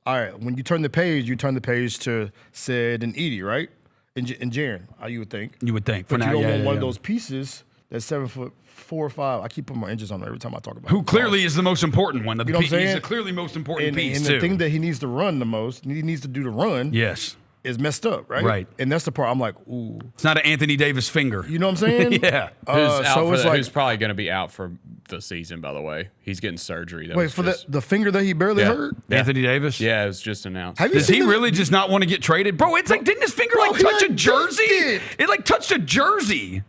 all right. When you turn the page to Sid and Edey, right? And Jaren, you would think. You would think. But you don't want one of those pieces that's 7'4" or 5. I keep putting my inches on it every time I talk about. Who clearly is the most important one. You know what I'm saying? He's the clearly most important piece, and too. the thing that he needs to run the most, he needs to do the run. Yes. Is messed up, right? Right. And that's the part I'm like, ooh. It's not an Anthony Davis finger. You know what I'm saying? Yeah. Who's probably going to be out for the season, by the way. He's getting surgery. The finger that he barely hurt? Yeah. Anthony Davis? Yeah, it was just announced. Does he really just not want to get traded? Bro, it's like, didn't his finger touch a jersey? It like touched a jersey.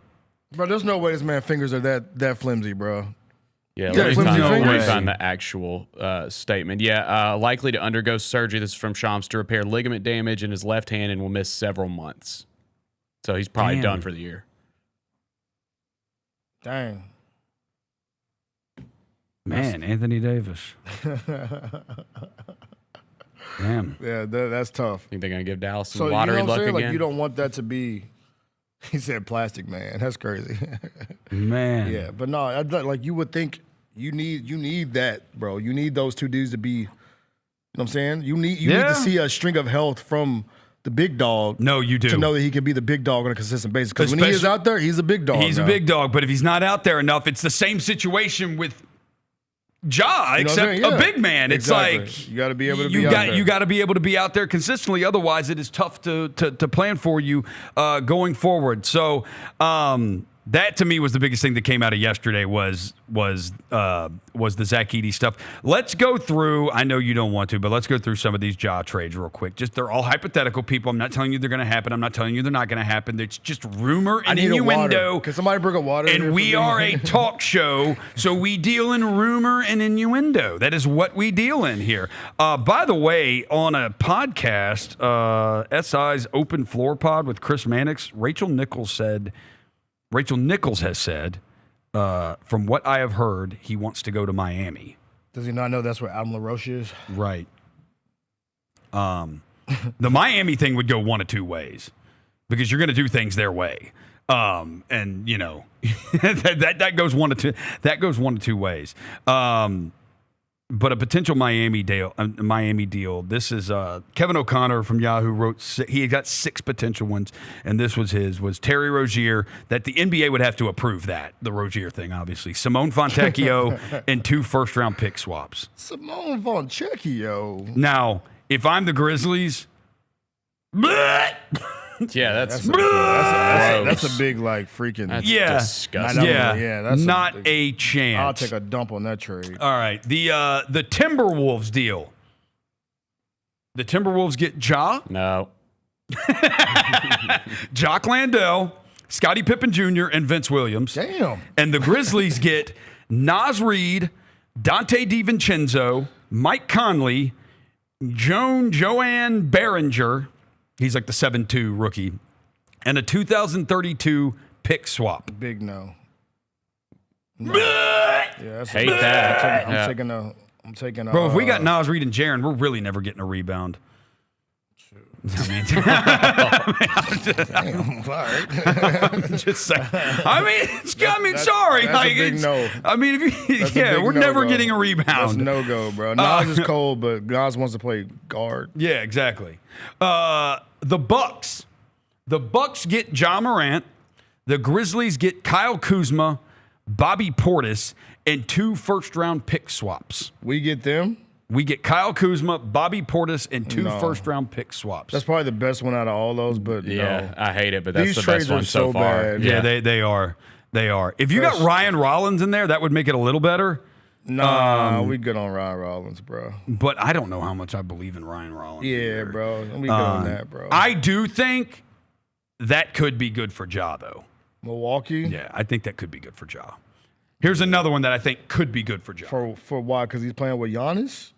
Bro, there's no way this man's fingers are that flimsy, bro. Yeah, let me find the actual statement. Yeah, likely to undergo surgery. This is from Shams to repair ligament damage in his left hand and will miss several months. So he's probably done for the year. Dang. Man, Anthony Davis. Damn. Yeah, that's tough. Think they're going to give Dallas some lottery luck again? Like, you don't want that to be... He said plastic, man. That's crazy. Man. Yeah, but no, like you would think you need that, bro. You need those two dudes to be, you know what I'm saying? You need to see a string of health from the big dog. No, you do. To know that he can be the big dog on a consistent basis. Because when he is out there, he's a big dog. He's a big dog, but if he's not out there enough, it's the same situation with Ja, except a big man. It's like you got to be able to be out there. You got to be able to be out there consistently. Otherwise, it is tough to plan for you going forward. So That to me was the biggest thing that came out of yesterday was the Zach Edey stuff. Let's go through. I know you don't want to, but let's go through some of these Ja trades real quick. Just they're all hypothetical, people. I'm not telling you they're going to happen. I'm not telling you they're not going to happen. It's just rumor and innuendo. Can somebody bring a water? And we are a talk show, so we deal in rumor and innuendo. That is what we deal in here. By the way, on a podcast, SI's Open Floor Pod with Chris Mannix, Rachel Nichols has said, from what I have heard, he wants to go to Miami. Does he not know that's where Adam LaRoche is? Right. The Miami thing would go one of two ways because you're going to do things their way. And, you know, that goes one of two. That goes one of two ways. But a potential Miami deal. This is Kevin O'Connor from Yahoo wrote. He got 6 potential ones, and this was his. Was Terry Rozier? That the NBA would have to approve that the Rozier thing, obviously. Simone Fontecchio and 2 first-round pick swaps. Simone Fontecchio. Now, if I'm the Grizzlies, yeah, that's a big like freaking. That's disgusting. Yeah, that's not a chance. I'll take a dump on that trade. All right, the Timberwolves deal. The Timberwolves get Ja. No. Jock Landale, Scottie Pippen Jr., and Vince Williams. Damn. And the Grizzlies get Naz Reid, Dante DiVincenzo, Mike Conley, Joanne Behringer. He's like the 7'2" rookie. And a 2032 pick swap. Big no. Yeah, hate that. I'm taking Bro, if we got Naz Reid and Jaren, we're really never getting a rebound. I'm just saying. Sorry. That's a big no. We're never getting a rebound. That's no go, bro. Nas is cold, but Nas wants to play guard. Yeah, exactly. The Bucks get Ja Morant. The Grizzlies get Kyle Kuzma, Bobby Portis, and 2 first-round pick swaps. We get them. We get Kyle Kuzma, Bobby Portis, and 2 first-round pick swaps. That's probably the best one out of all those, but yeah, no. I hate it, but that's These the trades best one are so far. bad. Yeah, they are. They are. If you got Ryan Rollins in there, that would make it a little better. Nah, we good on Ryan Rollins, bro. But I don't know how much I believe in Ryan Rollins. Yeah, bro. We good on that, bro. I do think that could be good for Ja, though. Milwaukee? Yeah, I think that could be good for Ja. Here's another one that I think could be good for Ja. For why? Because he's playing with Giannis?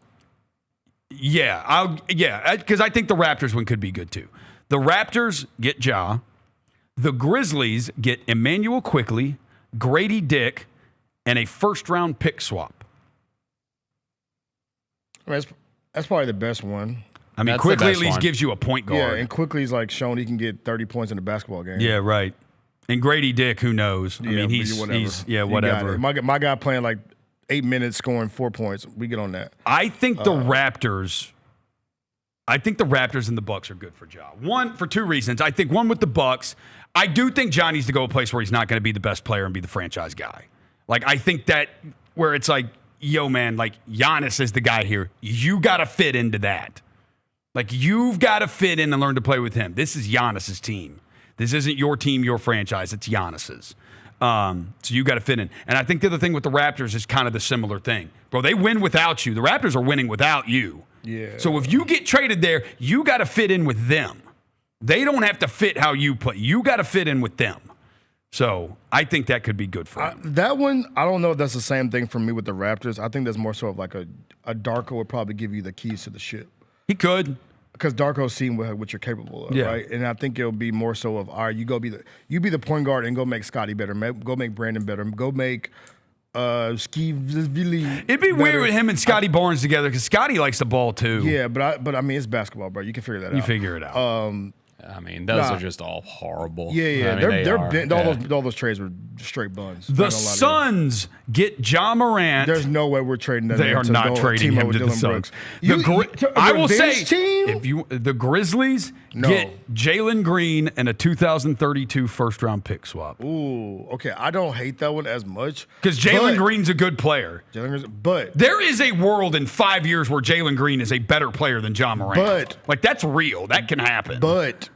Yeah, because I think the Raptors one could be good too. The Raptors get Ja. The Grizzlies get Emmanuel Quickley, Grady Dick, and a first-round pick swap. I mean, that's probably the best one. I mean, Quickley at least gives you a point guard. Yeah, and Quickley's like shown he can get 30 points in a basketball game. Yeah, right. And Grady Dick, who knows? I mean, he's whatever. My guy playing like 8 minutes, scoring 4 points. We get on that. I think the Raptors and the Bucks are good for Ja. One, for 2 reasons. I think one with the Bucks, I do think Ja needs to go a place where he's not going to be the best player and be the franchise guy. Like, I think that where it's like, yo, man, like Giannis is the guy here. You got to fit into that. Like, you've got to fit in and learn to play with him. This is Giannis's team. This isn't your team, your franchise. It's Giannis's. So you got to fit in. And I think the other thing with the Raptors is kind of the similar thing. Bro, they win without you. The Raptors are winning without you. Yeah. So if you get traded there, you got to fit in with them. They don't have to fit how you play. You got to fit in with them. So I think that could be good for him. That one, I don't know if that's the same thing for me with the Raptors. I think that's more so of like a Darko would probably give you the keys to the ship. He could. Because Darko's seen what you're capable of, right? And I think it'll be more so of, all right, you be the point guard and go make Scotty better, go make Brandon better, go make Skivili. It'd be weird with him and Scotty Barnes together because Scotty likes the ball too. Yeah, but I mean, it's basketball, bro. You can figure that out. You figure it out. I mean, those are just all horrible. Yeah. All those trades were straight buns. The Suns get Ja Morant. There's no way we're trading that. They are not trading him to the Suns. I will say, the Grizzlies get Jaylon Green and a 2032 first-round pick swap. Ooh, okay. I don't hate that one as much. Because Jaylon Green's a good player. But there is a world in 5 years where Jaylon Green is a better player than Ja Morant. But like, that's real. That can happen. But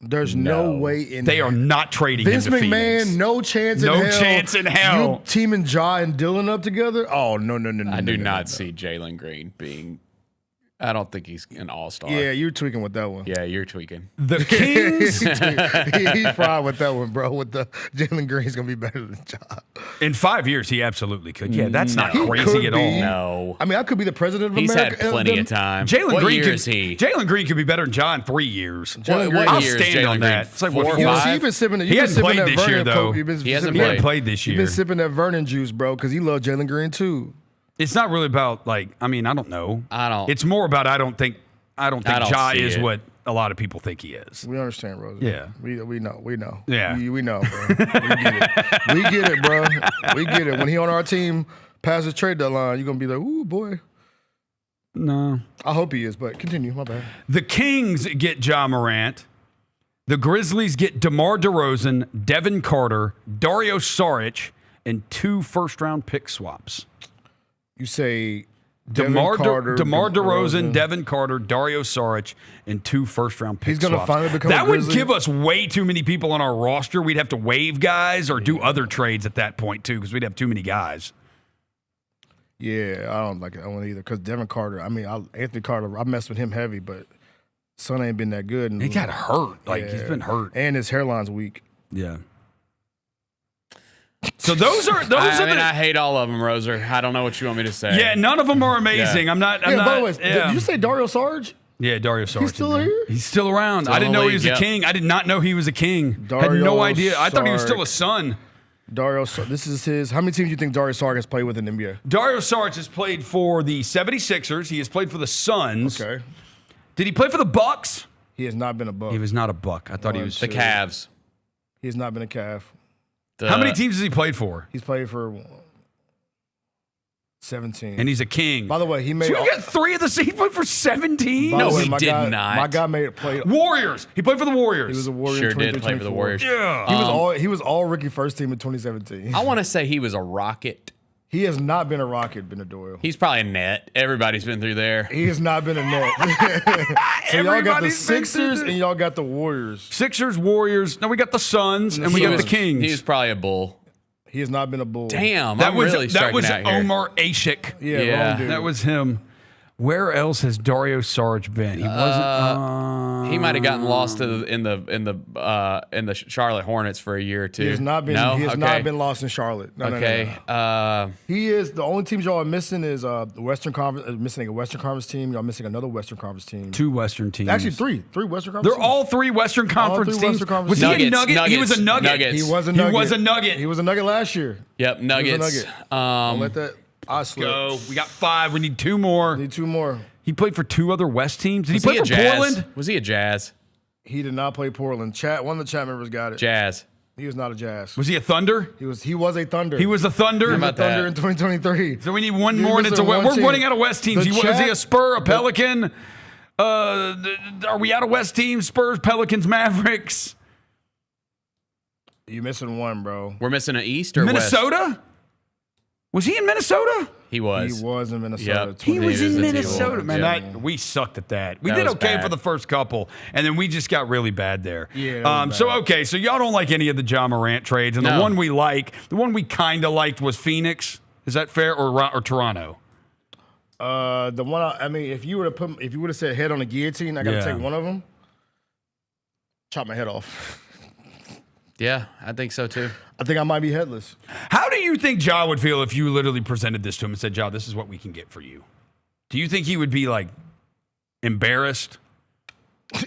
There's no way in They are not trading Vince him to McMahon, Phoenix. no chance in No hell. chance in hell. You teaming Ja and Dylan up together? Oh, no. I do not see Jalen Green being. I don't think he's an all-star. Yeah, you're tweaking with that one. Yeah, you're tweaking. The Kings. He's fried with that one, bro. With the Jalen Green's going to be better than Ja. In 5 years, he absolutely could. Yeah, that's not He crazy could at be. all. No. I mean, I could be the president of He's America. had plenty of time. Jalen What Green year could, is he? Jalen Green could be better than John in 3 years. Jalen Green- I'll year is stand Jalen on Green? that. It's like 4 what, or 4 5? You've been sipping. He hasn't played this year, though. He He hasn't He hasn't played. played this You've year. been sipping that Vernon juice, bro, because he loved Jalen Green too. It's not really about like. I mean, I don't know. I don't. It's more about I don't think don't Ja see is it. what a lot of people think he is. We understand, Rosa. Yeah. We know. Yeah. We know, bro. We get it, bro. We get it. When he on our team past the trade deadline, you're gonna be like, ooh, boy. No. I hope he is, but continue. My bad. The Kings get Ja Morant. The Grizzlies get DeMar DeRozan, Devin Carter, Dario Saric, and 2 first-round pick swaps. You say DeMar Carter, DeRozan, Devin Carter, Dario Saric, and 2 first-round pick He's gonna swaps. finally become That a would Grizzly? give us way too many people on our roster. We'd have to waive guys or do other trades at that point, too, because we'd have too many guys. Yeah, I don't like it. I don't either. Because Devin Carter, Anthony Carter, I messed with him heavy, but son ain't been that good. And He got hurt. He's been hurt. And his hairline's weak. Yeah. So those are I hate all of them, Roser. I don't know what you want me to say. Yeah, none of them are amazing. Yeah. I'm not. By the way, did you say Dario Saric? Yeah, Dario Saric. He's still here? He's still around. Still I didn't in the know he was league, a yep. king. I did not know he was a king. Had Dario no idea. I thought he was still Saric. a son. Dario, this is his. How many teams do you think Dario Saric has played with in the NBA? Dario Saric has played for the 76ers. He has played for the Suns. Okay. Did he play for the Bucks? He has not been a Buck. He was not a Buck. I thought he was The Cavs. He has not been a Cav. How many teams has he played for? He's played for 17. And he's a king. By the way, he made. So we got 3 of the season. He played for 17. By the way, he my did guy, not. My guy made it play. Warriors. He played for the Warriors. He was a Warrior. Sure in did play for the 23-24. Warriors. Yeah. He was all rookie first team in 2017. I want to say he was a Rocket. He has not been a Rocket, been a Doyle. He's probably a net. Everybody's been through there. He has not been a net. So y'all got the Everybody's been Sixers through and y'all got the Warriors. Sixers, Warriors. Now we got the Suns and we got the Kings. He was probably a Bull. He has not been a Bull. Damn, That I'm was really striking out here. Omar Ashik. Yeah. Wrong dude. That was him. Where else has Dario Saric been? He wasn't. He might have gotten lost in the Charlotte Hornets for a year or two. He has not been. No? He has Okay. not been lost in Charlotte. No, Okay. No. He is the only teams y'all are missing is the Western Conference. Missing a Western Conference team. Y'all missing another Western Conference team. 2 Western teams. Actually, three Western Conference. They're teams. all 3 Western Conference three teams. Western Conference Was he a teams. Nugget? He was a Nugget. Nuggets. He was a He Nugget. was a Nugget. He was a Nugget last year. Yep, Nuggets. Don't let that. I slip. Go. We got 5. We need 2 more. Need 2 more. He played for 2 other West teams. Did Was he play a for Jazz? Portland? Was he a Jazz? He did not play Portland. One of the chat members got it. Jazz. He was not a Jazz. Was he a Thunder? He was a Thunder. He was a Thunder. He was a about Thunder that? in 2023. So we need one You're more, and it's missing one we're team. running out of West teams. The Was he chat- a Spur, a Pelican? Are we out of West teams? Spurs, Pelicans, Mavericks, You missing one, bro. We're missing an East or Minnesota? West? Was he in Minnesota? He was. He was in Minnesota. Yep. He was in a Minnesota, T-Wolves. man. Yeah. We sucked at that. We That did was okay bad. for the first couple, and then we just got really bad there. Yeah, that was So bad. okay, so y'all don't like any of the Jon Morant trades, and the No. one we like, the one we kind of liked was Phoenix. Is that fair, or Toronto? The one. I mean, if you would have said head on a guillotine, I got to Yeah. take one of them. Chop my head off. Yeah, I think so too. I think I might be headless. How do you think Ja would feel if you literally presented this to him and said, Ja, this is what we can get for you? Do you think he would be like embarrassed?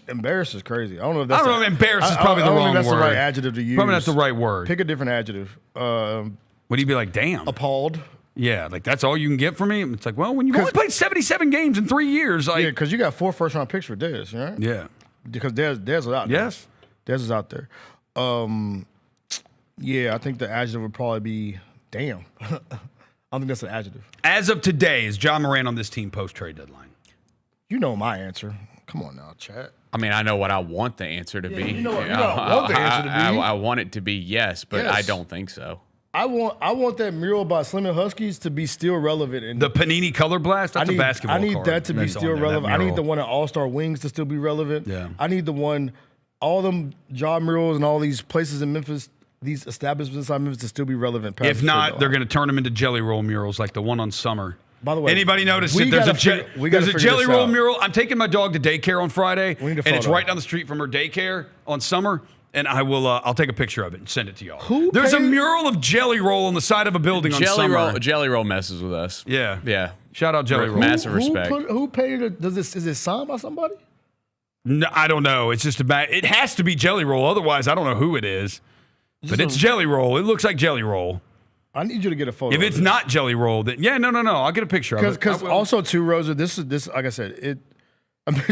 Embarrassed is crazy. I don't know if that's. I don't know. Embarrassed is probably I the don't wrong think that's word. the right adjective to use. Probably not the right word. Pick a different adjective. Would he be like, damn? Appalled. Yeah, like that's all you can get from me? It's like, well, when you've only played 77 games in 3 years, like. Yeah, because you got 4 first-round picks for Dez, right? Yeah. Because Dez is out there. Yes. Dez is out there. Yeah, I think the adjective would probably be damn. I don't think that's an adjective. As of today, is Jon Morant on this team post-trade deadline? You know my answer. Come on now, chat. I mean, I know what I want the answer to be. you know what I want the answer to be. I want it to be yes, but Yes. I don't think so. I want that mural by Slim and Huskies to be still relevant. And The Panini Color Blast? That's a basketball I need card that to be that's on still there, that relevant. I need mural. the one at All-Star Wings to still be relevant. Yeah. I need the one all them job murals and all these places in Memphis, these establishments inside Memphis to still be relevant. If not, they're going to turn them into jelly roll murals like the one on Summer. By the way, anybody notice that there's a jelly roll mural? I'm taking my dog to daycare on Friday, and it's right down the street from her daycare on Summer. And I'll take a picture of it and send it to y'all. There's a mural of Jelly Roll on the side of a building on Summer. Jelly Roll messes with us. Yeah. Shout out Jelly Roll. Massive respect. Who painted it? Is it signed by somebody? No, I don't know. It's just it has to be Jelly Roll. Otherwise, I don't know who it is. But it's Jelly Roll. It looks like Jelly Roll. I need you to get a photo. If it's not Jelly Roll, then no. I'll get a picture of it. Because also too, Roser, this like I said,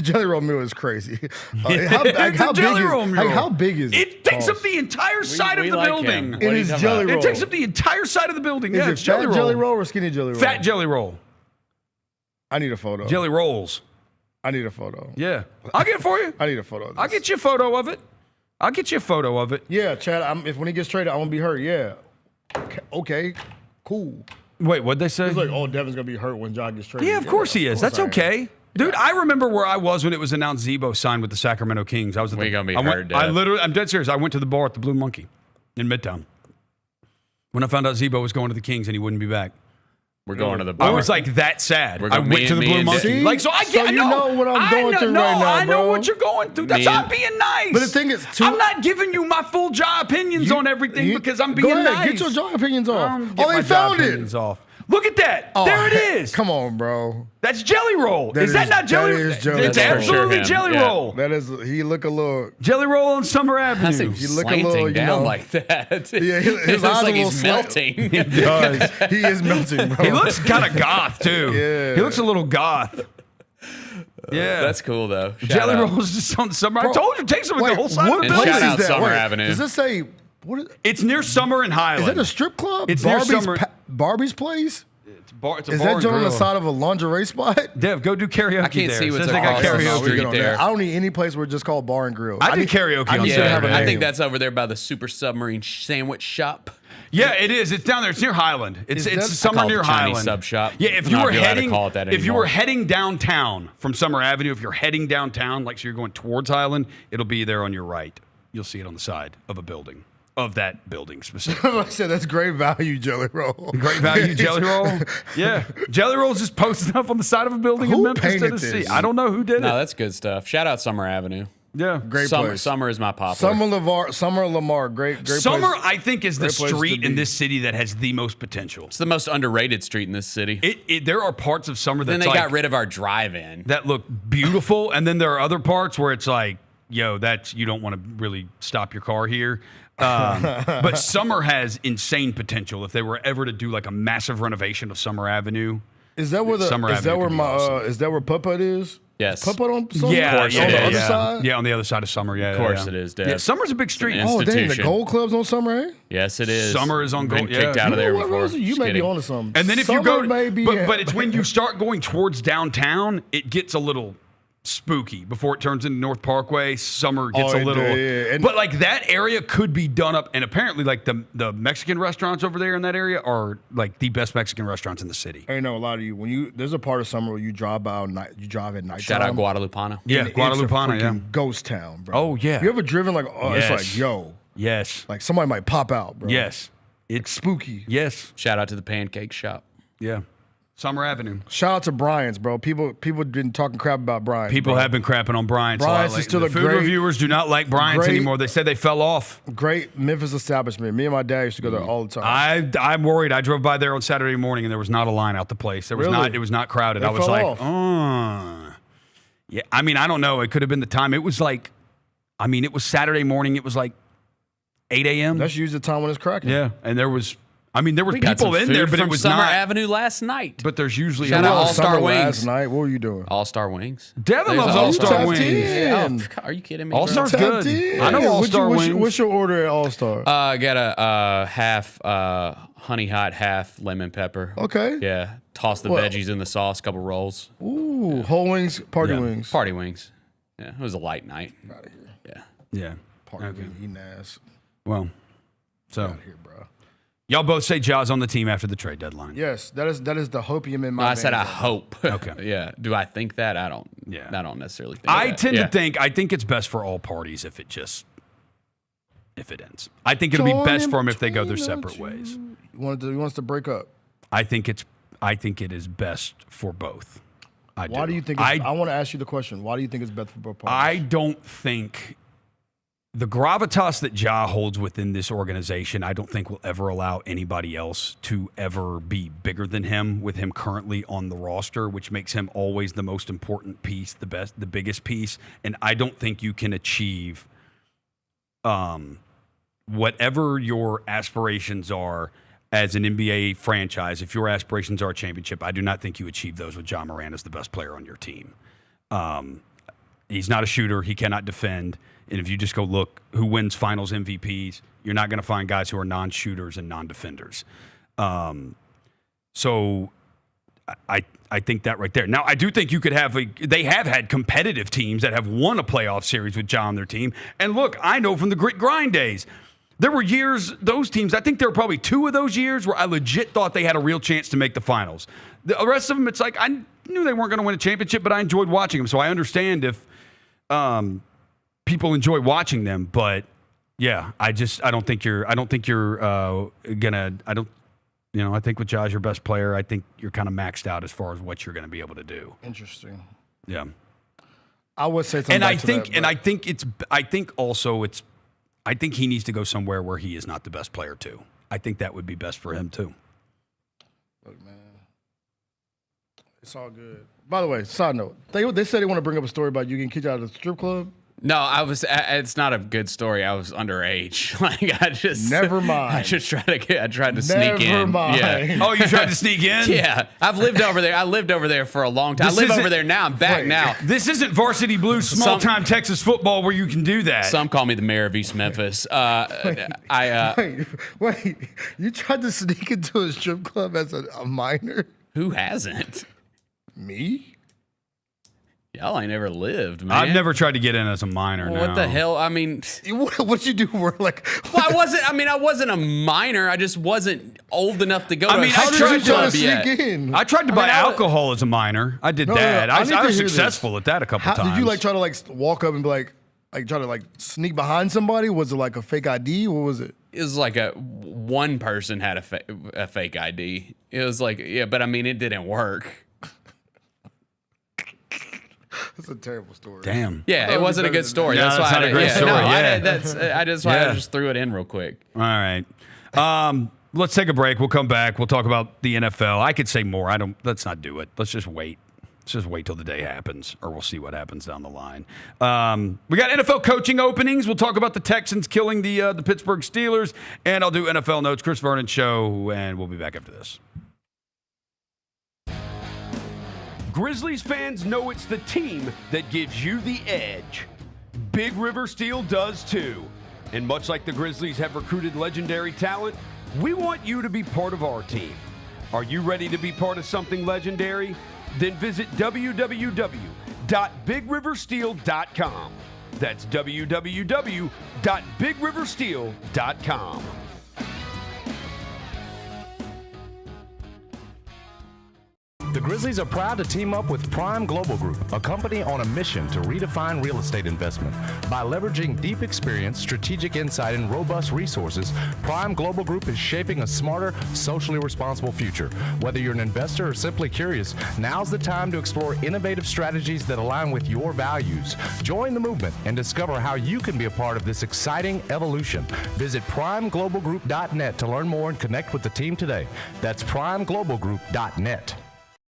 Jelly Roll mural is crazy. How big is it? It takes up the entire side of the building. It is Jelly Roll. It takes up the entire side of the building. Is it fat Jelly Roll or skinny Jelly Roll? Fat Jelly Roll. I need a photo. Jelly Rolls. I need a photo. Yeah. I'll get it for you. I need a photo of this. I'll get you a photo of it. Yeah, Chad, when he gets traded, I won't be hurt. Yeah. Okay. Cool. Wait, what'd they say? It's like, Devin's going to be hurt when John gets traded. Yeah, of course he is. That's okay. Dude, I remember where I was when it was announced Zebo signed with the Sacramento Kings. I was at I'm dead serious. I went to the bar at the Blue Monkey in Midtown when I found out Zebo was going to the Kings and he wouldn't be back. We're going to the bar. I was like that sad. I went to the Blue Monkey. You know what I'm going through right now, bro. I know what you're going through. That's how I'm being nice. But the thing is, I'm not giving you my full job opinions on everything because I'm being nice. Get your job opinions off. They found it. Look at that. There it is. Come on, bro. That's Jelly Roll. Is that not Jelly Roll? It's absolutely Jelly Roll. That is, he look a little. Jelly Roll on Summer Avenue. He's slanting down like that. Yeah, his eyes like he's melting. He does. He is melting, bro. He looks kind of goth, too. Yeah. He looks a little goth. Yeah. That's cool, though. Jelly Roll's just on Summer. I told you, take some of the whole side of the building. Shout out Summer Avenue. Does this say. It's near Summer and Highland. Is that a strip club? It's near Summer. Barbie's place? It's a is bar that joint on the grill. side of a lingerie spot? Dev, go do karaoke. I can't there. see what's across the street there. I don't need any place where it's just called bar and grill. I did karaoke on Saturday. I think that's over there by the Super Submarine Sandwich Shop. Yeah, it is. It's down there. It's near Highland. It's somewhere near Highland. Sub shop. Yeah, if you were heading downtown from Summer Avenue, if you're heading downtown, like so you're going towards Highland, it'll be there on your right. You'll see it on the side of a building. Of that building specifically. I said that's great value Jelly Roll. Great value Jelly Roll? Yeah. Jelly Roll's just posted up on the side of a building in Memphis, Tennessee. This? I don't know who did it. No, that's good stuff. Shout out Summer Avenue. Yeah. Great place. Summer is my poplar. Summer Lamar, great Summer, place. I think, is the street in this city that has the most potential. It's the most underrated street in this city. There are parts of Summer that got rid of our drive-in. That look beautiful, and then there are other parts where it's like, yo, you don't want to really stop your car here. But Summer has insane potential. If they were ever to do like a massive renovation of Summer Avenue, is that where Putt Putt is? Yes. Putt Putt on Summer? Yeah, on the other side? Yeah, on the other side of Summer. Yeah, of course it is, Dad. Yeah, Summer's a big street. Oh, dang, the Gold Club's on Summer, eh? Yes, it is. Summer is on Gold. Been kicked out of there before. You may be onto something. And then if you go, but it's when you start going towards downtown, it gets a little spooky before it turns into North Parkway. Summer gets a little, but like that area could be done up, and apparently like the Mexican restaurants over there in that area are like the best Mexican restaurants in the city. I know a lot of you there's a part of Summer where you drive at night. Shout out Guadalupana. Yeah, Guadalupana, it's a ghost town, bro. Oh yeah. You ever driven like it's like yo. Yes. Like somebody might pop out, bro. Yes. It's spooky. Yes. Shout out to the Pancake Shop. Yeah. Summer Avenue. Shout out to Bryant's, bro. People been talking crap about Bryant's. People have been crapping on Bryant's. Bryant's is still the food reviewers do not like Bryant's anymore. They said they fell off. Great Memphis establishment. Me and my dad used to go there all the time. I'm worried. I drove by there on Saturday morning and there was not a line out the place. There was not. It was not crowded. I was like, yeah. I mean, I don't know. It could have been the time. It was like, I mean, it was Saturday morning. It was like 8 a.m. That's usually the time when it's cracking. Yeah, and there was. I mean, there were We got people some in there, food but it from was Summer not. Avenue last night. But there's usually Shout out All-Star Wings. Last night, what were you doing? All-Star Wings. Devin loves All-Star Wings. Yeah, are you kidding me? bro? All-Star's good. I know All-Star Wings. What's your order at All-Star? I got a half honey hot, half lemon pepper. Okay. Yeah. Toss the veggies in the sauce, couple rolls. Ooh, whole wings, party wings. Party wings. Yeah, it was a light night. Out of here. Yeah. Yeah. Party wing eating ass. Well, so. Out of here, bro. Y'all both say Ja's on the team after the trade deadline. Yes, that is the hopium in my. I said I hope. Okay. Yeah. Do I think that? I don't. Yeah. I don't necessarily think I that. tend to think. I think it's best for all parties if it ends. I think it'll be best for them if they go their separate ways. You want us to break up? I think it is best for both. Why do you think? I want to ask you the question. Why do you think it's best for both parties? I don't think the gravitas that Ja holds within this organization, I don't think will ever allow anybody else to ever be bigger than him with him currently on the roster, which makes him always the most important piece, the biggest piece. And I don't think you can achieve whatever your aspirations are as an NBA franchise. If your aspirations are a championship, I do not think you achieve those with Jon Morant as the best player on your team. He's not a shooter. He cannot defend. And if you just go look who wins finals MVPs, you're not going to find guys who are non-shooters and non-defenders. So I think that right there. Now, I do think you could have they have had competitive teams that have won a playoff series with Ja on their team. And look, I know from the grit grind days, there were years, those teams, I think there were probably 2 of those years where I legit thought they had a real chance to make the finals. The rest of them, it's like I knew they weren't going to win a championship, but I enjoyed watching them. So I understand if people enjoy watching them, but yeah, I think you're gonna. I think with Ja's your best player. I think you're kind of maxed out as far as what you're going to be able to do. Interesting. Yeah, I would say something. I think he needs to go somewhere where he is not the best player too. I think that would be best for him too. Look, man, it's all good. By the way, side note, they said they want to bring up a story about you getting kicked out of the strip club. No, it's not a good story. I was underage. Never mind. I tried to sneak in. Never mind. Yeah. Oh, you tried to sneak in? Yeah. I've lived over there. I lived over there for a long time. I live over there now. I'm back now. This isn't Varsity Blues small-time Texas football where you can do that. Some call me the mayor of East Memphis. Wait. You tried to sneak into a strip club as a minor? Who hasn't? Me? Y'all ain't ever lived, man. I've never tried to get in as a minor. What the hell? I mean, what'd you do? Well, I wasn't a minor. I just wasn't old enough to go. I tried to buy alcohol as a minor. I did that. I was successful at that a couple times. Did you try to walk up and be try to sneak behind somebody? Was it like a fake ID? What was it? It was like one person had a fake ID. It was like, yeah, but I mean, it didn't work. That's a terrible story. Damn. Yeah, it wasn't a good story. No, that's why not a great story. I just threw it in real quick. All right. Let's take a break. We'll come back. We'll talk about the NFL. I could say more. Let's not do it. Let's just wait. Let's just wait till the day happens, or we'll see what happens down the line. We got NFL coaching openings. We'll talk about the Texans killing the Pittsburgh Steelers, and I'll do NFL notes. Chris Vernon Show, and we'll be back after this. Grizzlies fans know it's the team that gives you the edge. Big River Steel does too. And much like the Grizzlies have recruited legendary talent, we want you to be part of our team. Are you ready to be part of something legendary? Then visit www.bigriversteel.com. That's www.bigriversteel.com. The Grizzlies are proud to team up with Prime Global Group, a company on a mission to redefine real estate investment. By leveraging deep experience, strategic insight, and robust resources, Prime Global Group is shaping a smarter, socially responsible future. Whether you're an investor or simply curious, now's the time to explore innovative strategies that align with your values. Join the movement and discover how you can be a part of this exciting evolution. Visit primeglobalgroup.net to learn more and connect with the team today. That's primeglobalgroup.net.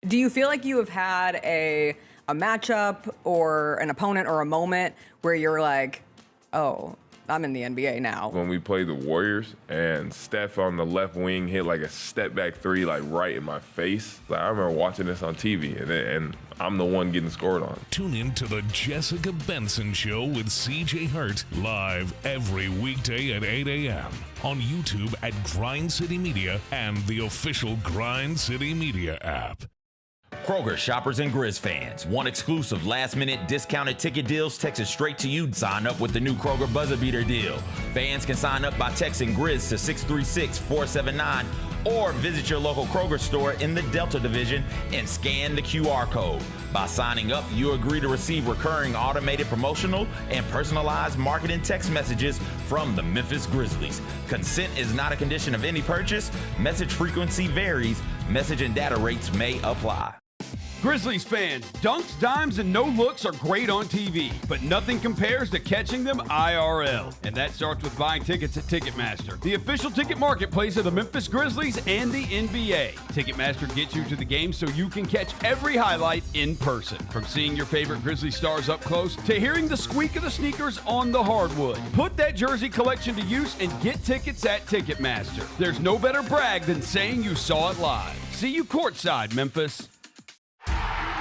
Do you feel like you have had a matchup or an opponent or a moment where you're like, oh, I'm in the NBA now? When we played the Warriors and Steph on the left wing hit like a step back three, like right in my face. Like, I remember watching this on TV and I'm the one getting scored on. Tune in to the Jessica Benson Show with CJ Hurt live every weekday at 8 a.m. on YouTube at Grind City Media and the official Grind City Media app. Kroger shoppers and Grizz fans. Want exclusive last-minute discounted ticket deals texted straight to you? Sign up with the new Kroger Buzzer Beater deal. Fans can sign up by texting Grizz to 636-479 or visit your local Kroger store in the Delta Division and scan the QR code. By signing up, you agree to receive recurring automated promotional and personalized marketing text messages from the Memphis Grizzlies. Consent is not a condition of any purchase. Message frequency varies. Message and data rates may apply. Grizzlies fans, dunks, dimes, and no-looks are great on TV, but nothing compares to catching them IRL. And that starts with buying tickets at Ticketmaster, the official ticket marketplace of the Memphis Grizzlies and the NBA. Ticketmaster gets you to the game so you can catch every highlight in person. From seeing your favorite Grizzly stars up close to hearing the squeak of the sneakers on the hardwood. Put that jersey collection to use and get tickets at Ticketmaster. There's no better brag than saying you saw it live. See you courtside, Memphis.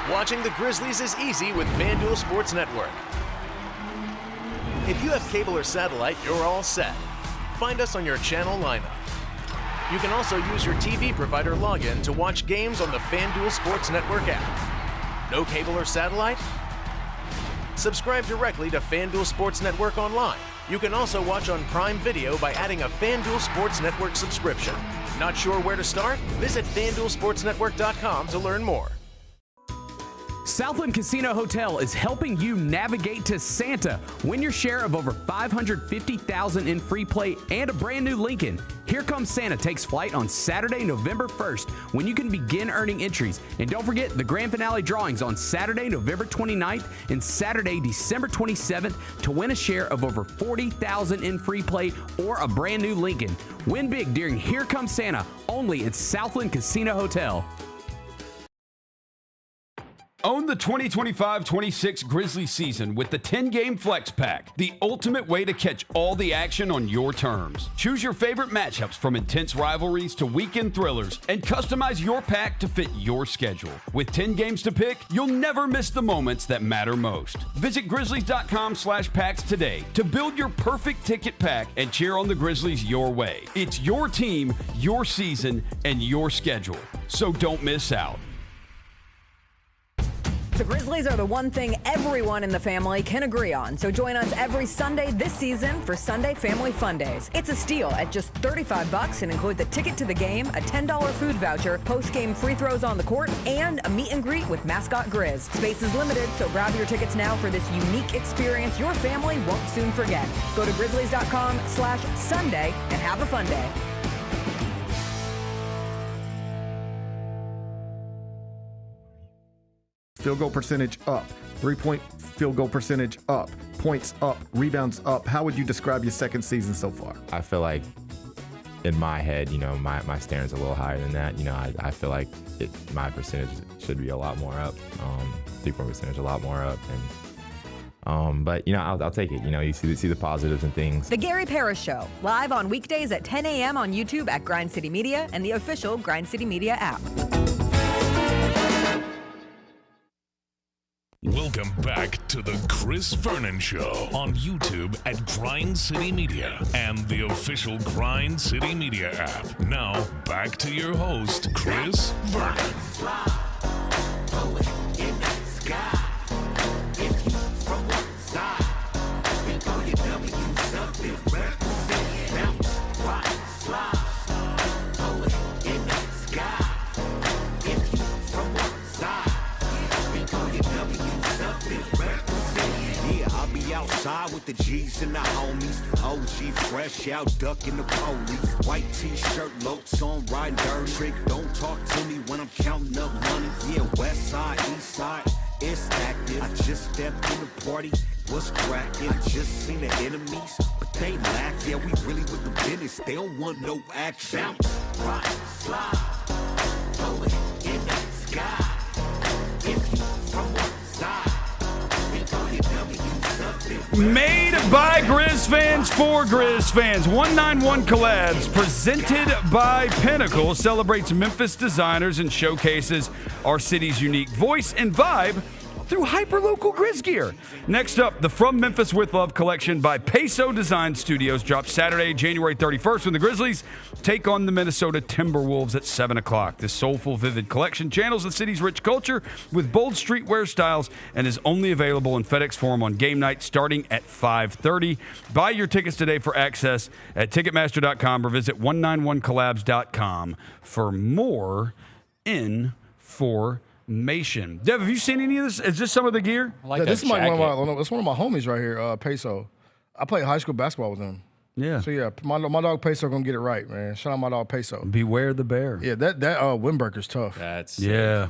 Watching the Grizzlies is easy with FanDuel Sports Network. If you have cable or satellite, you're all set. Find us on your channel lineup. You can also use your TV provider login to watch games on the FanDuel Sports Network app. No cable or satellite? Subscribe directly to FanDuel Sports Network online. You can also watch on Prime Video by adding a FanDuel Sports Network subscription. Not sure where to start? Visit FanDuelSportsNetwork.com to learn more. Southland Casino Hotel is helping you navigate to Santa. Win your share of over $550,000 in free play and a brand new Lincoln. Here Comes Santa takes flight on Saturday, November 1st, when you can begin earning entries. And don't forget the grand finale drawings on Saturday, November 29th and Saturday, December 27th to win a share of over $40,000 in free play or a brand new Lincoln. Win big during Here Comes Santa, only at Southland Casino Hotel. Own the 2025-26 Grizzlies season with the 10-game Flex Pack, the ultimate way to catch all the action on your terms. Choose your favorite matchups from intense rivalries to weekend thrillers and customize your pack to fit your schedule. With 10 games to pick, you'll never miss the moments that matter most. Visit Grizzlies.com/packs today to build your perfect ticket pack and cheer on the Grizzlies your way. It's your team, your season, and your schedule. So don't miss out. The Grizzlies are the one thing everyone in the family can agree on. So join us every Sunday this season for Sunday Family Fun Days. It's a steal at just $35 and includes a ticket to the game, a $10 food voucher, post-game free throws on the court, and a meet and greet with mascot Grizz. Space is limited, so grab your tickets now for this unique experience your family won't soon forget. Go to Grizzlies.com/Sunday and have a fun day. Field goal percentage up, 3-point field goal percentage up, points up, rebounds up. How would you describe your second season so far? I feel like in my head, my standard's a little higher than that. I feel like my percentage should be a lot more up, 3-point percentage a lot more up. And but I'll take it. You see the positives and things. The Gary Parrish Show, live on weekdays at 10 a.m. on YouTube at Grind City Media and the official Grind City Media app. Welcome back to the Chris Vernon Show on YouTube at Grind City Media and the official Grind City Media app. Now, back to your host, Chris Vernon. Outside with the G's and the homies, OG fresh out ducking the police. White t-shirt, locs on, riding dirty. Trick, don't talk to me when I'm counting up money. Yeah, west side, east side, it's active. I just stepped in the party, what's cracking? I just seen the enemies, but they lack. Yeah, we really with the business, they don't want no action. Bounce, rock, slide, throw it in the sky. If you from one side, we call it Made by Grizz fans for Grizz fans. 191 Collabs, presented by Pinnacle, celebrates Memphis designers and showcases our city's unique voice and vibe through hyperlocal Grizz gear. Next up, the From Memphis with Love collection by Peso Design Studios drops Saturday, January 31st when the Grizzlies take on the Minnesota Timberwolves at 7 o'clock. This soulful, vivid collection channels the city's rich culture with bold streetwear styles and is only available in FedEx form on game night starting at 5:30. Buy your tickets today for access at Ticketmaster.com or visit 191collabs.com for more information. Dev, have you seen any of this? Is this some of the gear? I like this is like one of my homies right here, Peso. I played high school basketball with him. Yeah. So yeah, my dog Peso gonna get it right, man. Shout out my dog Peso. Beware the bear. Yeah, that Windbreaker's tough. That's the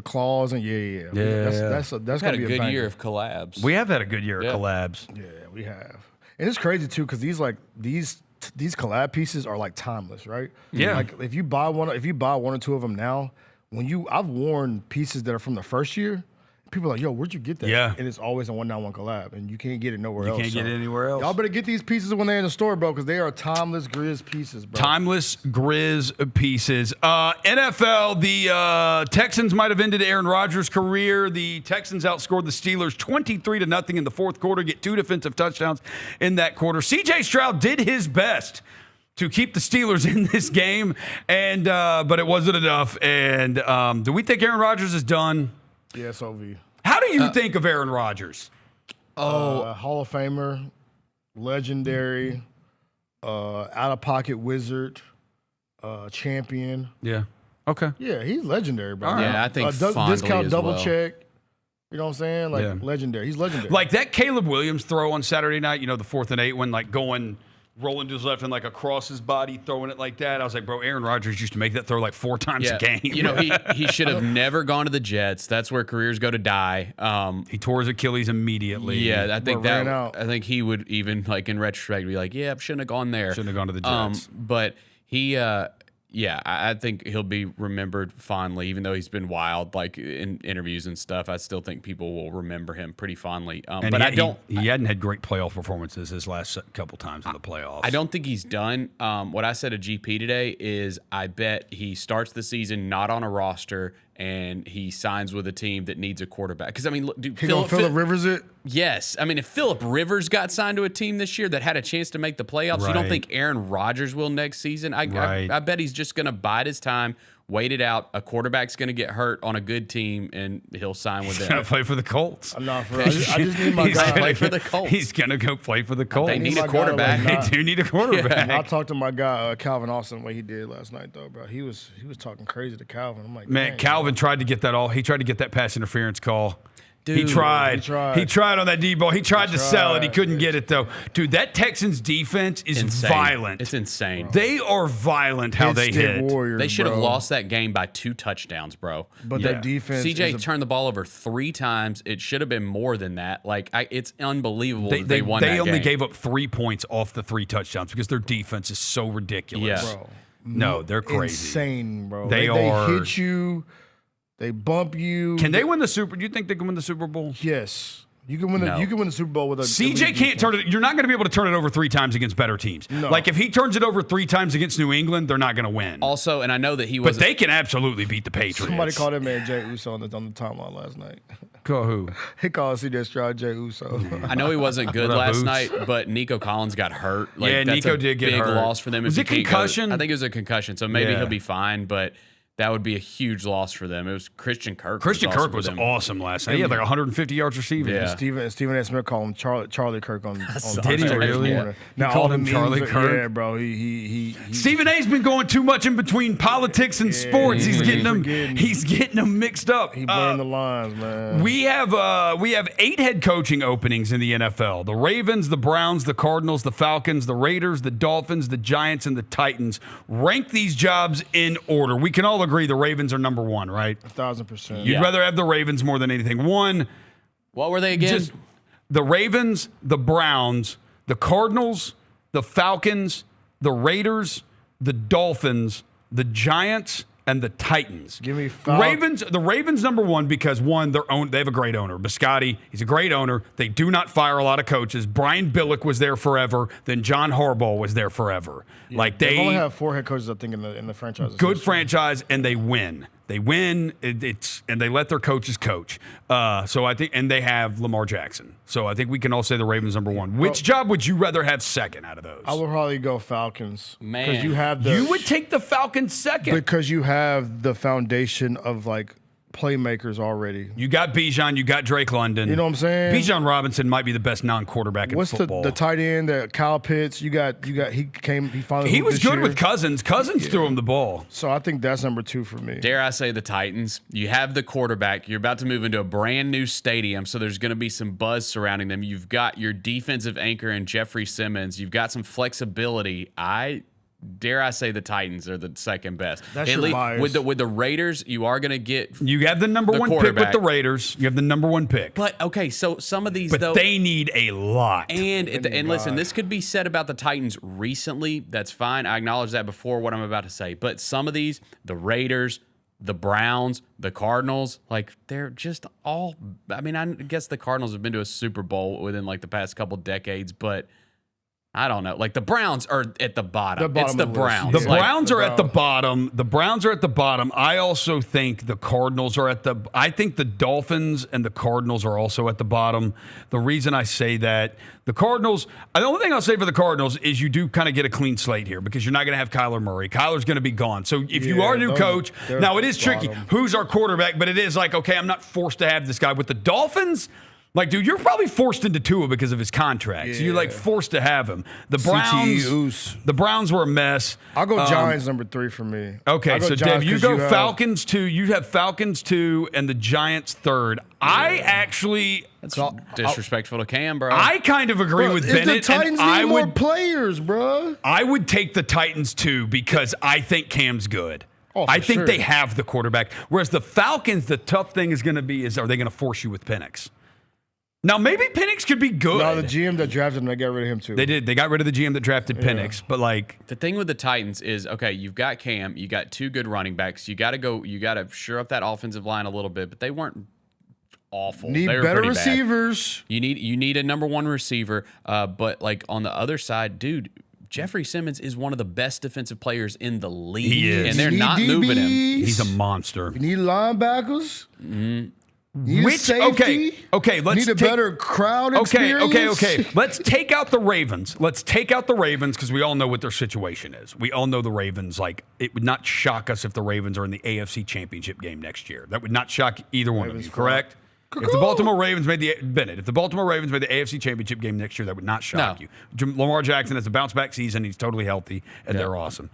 claws and that's had gonna a be good banger. year of collabs. We have had a good year of collabs. Yeah, we have. And it's crazy too, because these collab pieces are like timeless, right? Yeah. Like if you buy one or two of them now, I've worn pieces that are from the first year. People are like, yo, where'd you get that? Yeah. And it's always a 191 collab, and you can't get it nowhere else. You can't get it anywhere else. Y'all better get these pieces when they're in the store, bro, because they are timeless Grizz pieces, bro. Timeless Grizz pieces. NFL, the Texans might have ended Aaron Rodgers' career. The Texans outscored the Steelers 23-0 in the fourth quarter, get 2 defensive touchdowns in that quarter. C.J. Stroud did his best to keep the Steelers in this game, and but it wasn't enough. And do we think Aaron Rodgers is done? Yes, OV. How do you think of Aaron Rodgers? Hall of Famer, legendary, out-of-pocket wizard, champion. Yeah. Okay. Yeah, he's legendary, bro. Yeah, I think fondly discount as double well. check. You know what I'm saying? Like legendary. He's legendary. Like that Caleb Williams throw on Saturday night, the 4th and 8 when rolling to his left and across his body, throwing it like that. I was like, bro, Aaron Rodgers used to make that throw like 4 times a game. He should have never gone to the Jets. That's where careers go to die. He tore his Achilles immediately. Yeah, I think ran out. I think he would even in retrospect be like, yeah, shouldn't have gone there. Shouldn't have gone to the Jets. But he I think he'll be remembered fondly, even though he's been wild, in interviews and stuff. I still think people will remember him pretty fondly. But he hadn't had great playoff performances his last couple times in the playoffs. I don't think he's done. What I said to GP today is I bet he starts the season not on a roster and he signs with a team that needs a quarterback. Because, dude, Phillip Rivers it? Yes. If Phillip Rivers got signed to a team this year that had a chance to make the playoffs, you don't think Aaron Rodgers will next season? I bet he's just going to bide his time, wait it out. A quarterback's going to get hurt on a good team, and he'll sign with them. He's going to play for the Colts. I'm not for real. I just need my guy. Play for the Colts. He's going to go play for the Colts. They need a quarterback. They do need a quarterback. I talked to my guy, Calvin Austin, the way he did last night, though, bro. He was talking crazy to Calvin. I'm like, man, Calvin tried to get that all. He tried to get that pass interference call. Dude, he tried on that D ball. He tried to sell it. He couldn't get it, though. Dude, that Texans defense is violent. It's insane. They are violent how they hit. Warriors, they should have bro. lost that game by 2 touchdowns, bro. But their defense CJ turned the ball over 3 times. It should have been more than that. It's unbelievable that they won that game. They only gave up 3 points off the 3 touchdowns because their defense is so ridiculous. Yeah. Bro. No, they're crazy. Insane, bro. They are. They hit you. They bump you. Can they win the Super? Do you think they can win the Super Bowl? Yes. You can win. You can win the Super Bowl with a. CJ can't turn it. You're not going to be able to turn it over 3 times against better teams. No. Like if he turns it over 3 times against New England, they're not going to win. Also, and I know that he was. But they can absolutely beat the Patriots. Somebody called that man Jay Uso on the timeline last night. Call who? He called CJ Stroud Jay Uso. I know he wasn't good What up, last Boots? night, but Nico Collins got hurt. Yeah, that's Nico a did get big hurt. loss for them. Was if it he can't concussion? Go. I think it was a concussion, so maybe Yeah. he'll be fine, but that would be a huge loss for them. It was Christian Kirk. Christian Kirk was awesome last night. He had like 150 yards receiving. Yeah. Stephen A. Smith called him Charlie Kirk on Did he really? Yeah. He called him Charlie Kirk? Yeah, bro. He Stephen A's been going too much in between politics and sports. He's getting them mixed up. He blurring the lines, man. We have 8 head coaching openings in the NFL. The Ravens, the Browns, the Cardinals, the Falcons, the Raiders, the Dolphins, the Giants, and the Titans. Rank these jobs in order. We can all agree the Ravens are number 1, right? 1,000%. You'd rather have the Ravens more than anything. 1. What were they again? Just the Ravens, the Browns, the Cardinals, the Falcons, the Raiders, the Dolphins, the Giants, and the Titans. Give me The Ravens number 1 because 1, they have a great owner. Biscotti, he's a great owner. They do not fire a lot of coaches. Brian Billick was there forever. Then John Harbaugh was there forever. Yeah, they only have 4 head coaches, I think, in the franchise. Good franchise, and they win. They win, and they let their coaches coach. So I think, and they have Lamar Jackson. So I think we can all say the Ravens number one. Which job would you rather have second out of those? I would probably go Falcons. Man. Because you have You would take the Falcons second. Because you have the foundation of like playmakers already. You got Bijan, you got Drake London. You know what I'm saying? Bijan Robinson might be the best non-quarterback in football. What's the tight end that Kyle Pitts? He finally was good year. with Cousins. Cousins threw him the ball. So I think that's number 2 for me. Dare I say the Titans? You have the quarterback. You're about to move into a brand new stadium, so there's going to be some buzz surrounding them. You've got your defensive anchor in Jeffrey Simmons. You've got some flexibility. Dare I say the Titans are the second best. That's your bias. With the Raiders, you are going to get. You have the number one pick with the Raiders. You have the number one pick. But okay, so some of these, but they need a lot. And listen, this could be said about the Titans recently. That's fine. I acknowledge that before what I'm about to say. But some of these, the Raiders, the Browns, the Cardinals, like they're just all. I mean, I guess the Cardinals have been to a Super Bowl within like the past couple decades, but. I don't know. Like the Browns are at the bottom. It's the Browns. The Browns are at the bottom. The Browns are at the bottom. I also think the Cardinals are I think the Dolphins and the Cardinals are also at the bottom. The reason I say that, the Cardinals, the only thing I'll say for the Cardinals is you do kind of get a clean slate here because you're not going to have Kyler Murray. Kyler's going to be gone. So if you are a new coach, now it is tricky. Who's our quarterback? But it is like, okay, I'm not forced to have this guy. With the Dolphins, like, dude, you're probably forced into Tua because of his contract. Yeah. So you're like forced to have him. The Browns were a mess. I'll go Giants number 3 for me. Okay, so Dave, you go Falcons 2. You have Falcons 2 and the Giants 3rd. Yeah. That's disrespectful to Cam, bro. I kind of agree with Bennett. The Titans need more players, bro. I would take the Titans 2 because I think Cam's good. I think they have the quarterback. Whereas the Falcons, the tough thing is going to be are they going to force you with Penix? Now, maybe Penix could be good. No, the GM that drafted him, they got rid of him too. They did. They got rid of the GM that drafted Penix. But, like... The thing with the Titans is, okay, you've got Cam. You got 2 good running backs. You got to shore up that offensive line a little bit. But they weren't awful. Need better receivers. You need a number 1 receiver. But, like, on the other side, dude... Jeffrey Simmons is one of the best defensive players in the league. He is. And they're not moving him. He's a monster. You need linebackers. Mm-hmm. Okay, let's need a better crowd experience. Okay. Let's take out the Ravens. Because we all know what their situation is. We all know the Ravens. Like, it would not shock us if the Ravens are in the AFC Championship game next year. That would not shock either one of you, correct? If the Baltimore Ravens made the AFC Championship game next year, that would not shock you. Lamar Jackson has a bounce back season. He's totally healthy, and they're awesome.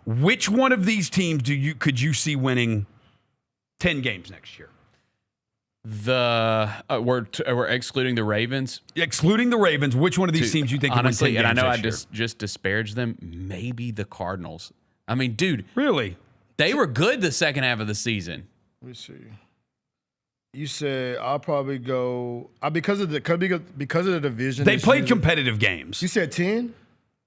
Which one of these teams could you see winning 10 games next year? We're excluding the Ravens. Excluding the Ravens, which one of these teams you think honestly? Can win 10 and games I know next I just disparaged them. Maybe the Cardinals. I mean, dude, really? They were good the second half of the season. Let me see. You said I'll probably go because of the division. They played competitive games. You said 10.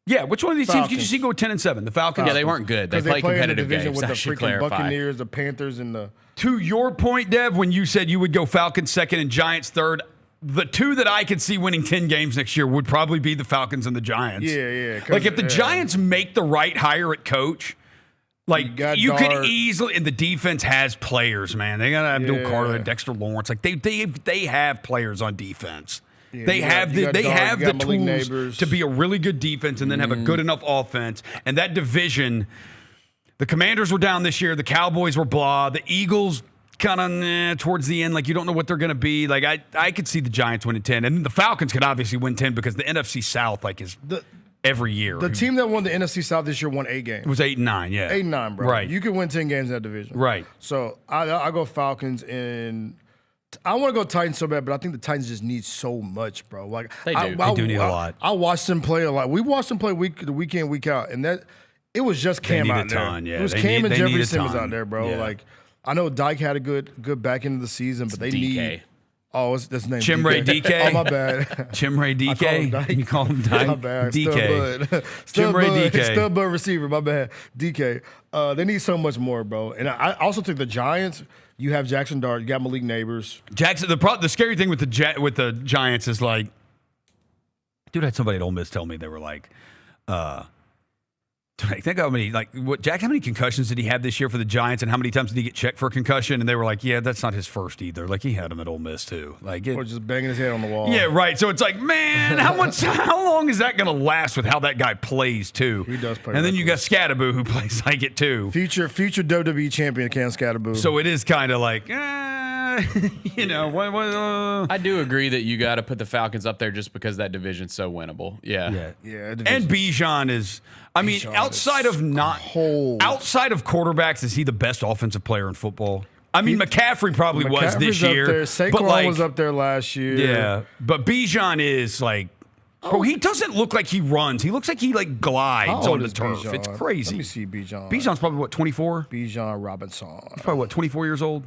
Yeah, which one of these teams did you see go 10-7? The Falcons. Yeah, they weren't good. They played competitive games. With the freaking Buccaneers, the Panthers, and the. To your point, Dev, when you said you would go Falcons second and Giants third, the 2 that I could see winning 10 games next year would probably be the Falcons and the Giants. Yeah. Like if the Giants make the right hire at coach, like you could easily, and the defense has players, man. They got Abdul Carter, Dexter Lawrence. Like they have players on defense. Yeah, they have the tools to be a really good defense and then have a good enough offense. And that division, the Commanders were down this year. The Cowboys were blah. The Eagles kind of towards the end, like you don't know what they're going to be. Like I could see the Giants winning 10, and the Falcons could obviously win 10 because the NFC South is every year. The team that won the NFC South this year won 8 games. It was 8-9, yeah. 8-9, bro. Right. You could win 10 games in that division. Right. So I go Falcons and. I want to go Titans so bad, but I think the Titans just need so much, bro. Like they do. They do need a lot. I watched them play a lot. We watched them play week in, week out, and it was just Cam out there. Yeah. It was Cam and Jeffrey Simmons out there, bro. Yeah. Like I know Dyke had a good back end of the season, but they need. Oh, what's his name? Chimray DK. Oh, my bad. Chimray DK. You call him Dyke? My bad. DK. Chimray DK. Stub Bud receiver. My bad. DK. They need so much more, bro. And I also took the Giants. You have Jackson Dart. You got Malik Neighbors. Jackson. The scary thing with the Giants is like, dude, I had somebody at Ole Miss tell me they were like, Think how many, Jack, how many concussions did he have this year for the Giants, and how many times did he get checked for a concussion? And they were like, yeah, that's not his first either. Like, he had him at Ole Miss, too. Or just banging his head on the wall. Yeah, right. So it's like, man, how long is that going to last with how that guy plays, too? He does play. And then you got Scatterboo, who plays like it, too. Future WWE champion Cam Scatterboo. So it is kind of like, you know, I do agree that you got to put the Falcons up there just because that division's so winnable. Yeah. And Bijan is, outside of quarterbacks, is he the best offensive player in football? I mean, McCaffrey probably was this year. Saquon was up there last year. Yeah, but Bijan is like, bro, he doesn't look like he runs. He looks like he glides on the turf. Bijan? It's crazy. Let me see Bijan. Bijan's probably what, 24? Bijan Robinson. He's probably what, 24 years old?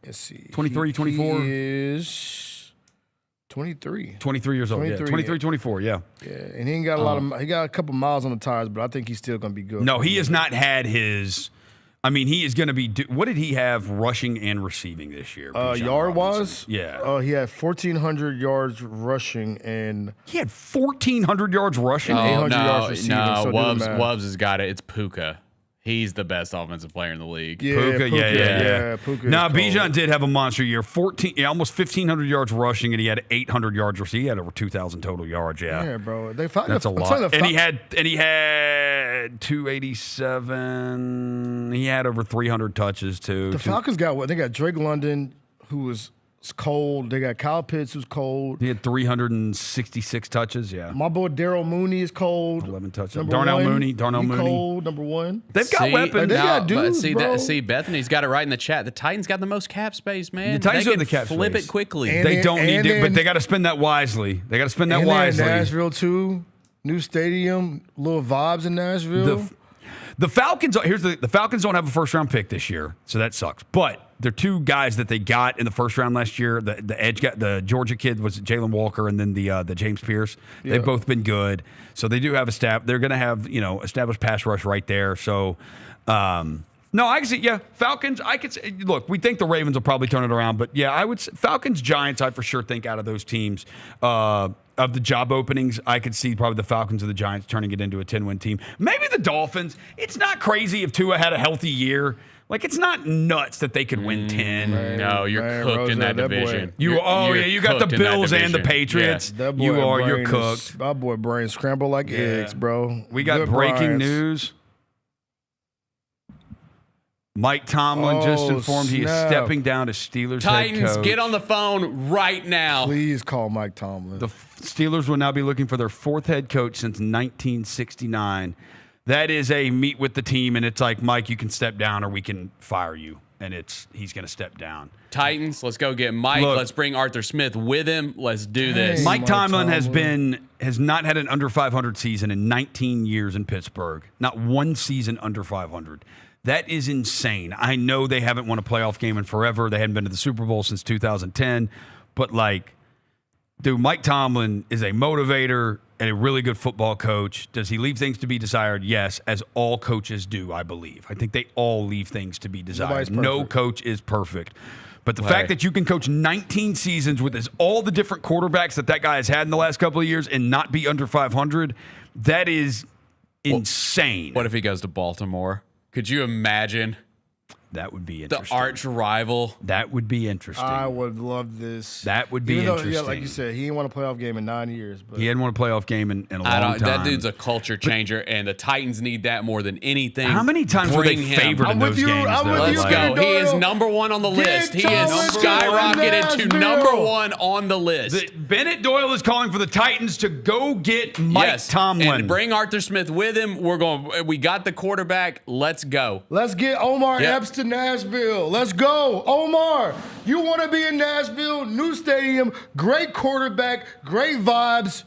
Let's see. 23, 24? He is 23. 23 years old. 23, 24, yeah. Yeah, and he ain't got he got a couple miles on the tires, but I think he's still going to be good. No, he has not had his. He is going to be. What did he have rushing and receiving this year? Yard-wise? Yeah. He had 1,400 yards rushing and. He had 1,400 yards rushing? 800 yards receiving. No, Wubbs has got it. It's Puka. He's the best offensive player in the league. Yeah, Puka, yeah. Puka Bijan did have a monster year. Almost 1,500 yards rushing, and he had 800 yards receiving. He had over 2,000 total yards. Yeah, bro. That's a lot. And he had 287. He had over 300 touches too. The Falcons they got Drake London, who was cold. They got Kyle Pitts, who's cold. He had 366 touches, yeah. My boy Daryl Mooney is cold. 11 touches. Darnell Mooney. Cold, number one. They've got weapons. They got dudes, bro. Bethany's got it right in the chat. The Titans got the most cap space, man. The Titans have the cap flip space. It quickly. They don't need to, but they got to spend that wisely. They got to spend that wisely. Nashville, too. New stadium. Little vibes in Nashville. The Falcons, the Falcons don't have a first-round pick this year, so that sucks. But they're two guys that they got in the first round last year. The edge guy, the Georgia kid was Jalen Walker, and then the James Pierce. They've both been good, so they do have a staff. They're going to have established pass rush right there. So, no, I can see. Yeah, Falcons. I could say. Look, we think the Ravens will probably turn it around, but yeah, I would say Falcons, Giants. I for sure think out of those teams. Of the job openings, I could see probably the Falcons or the Giants turning it into a 10-win team. Maybe the Dolphins. It's not crazy if Tua had a healthy year. Like, it's not nuts that they could win 10. No, you're cooked in that division. You got the Bills and the Patriots. Yeah. You're cooked. My boy brain scrambled like eggs, bro. We got breaking news. Mike Tomlin just informed he is stepping down as Steelers Titans, head coach. Get on the phone right now. Please call Mike Tomlin. The Steelers will now be looking for their fourth head coach since 1969. That is a meet with the team, and it's like, Mike, you can step down or we can fire you. And he's going to step down. Titans, let's go get Mike. Let's bring Arthur Smith with him. Let's do this. Mike Tomlin has not had an under 500 season in 19 years in Pittsburgh. Not one season under 500. That is insane. I know they haven't won a playoff game in forever. They hadn't been to the Super Bowl since 2010. But, Mike Tomlin is a motivator and a really good football coach. Does he leave things to be desired? Yes, as all coaches do, I believe. I think they all leave things to be desired. No coach is perfect. But the fact that you can coach 19 seasons with all the different quarterbacks that guy has had in the last couple of years and not be under 500, that is insane. What if he goes to Baltimore? Could you imagine? That would be interesting. The arch rival. That would be interesting. I would love this. That would be interesting. Yeah, like you said, he didn't won a playoff game in 9 years. But he hadn't won a playoff game in a long time. That dude's a culture changer, and the Titans need that more than anything. How many times were they favored in those games? Let's go. He is number one on the list. He is skyrocketed to number one on the list. Bennett Doyle is calling for the Titans to go get Mike Tomlin. And bring Arthur Smith with him. We got the quarterback. Let's go. Let's get Omar Epps to Nashville. Let's go. Omar, you want to be in Nashville? New stadium, great quarterback, great vibes.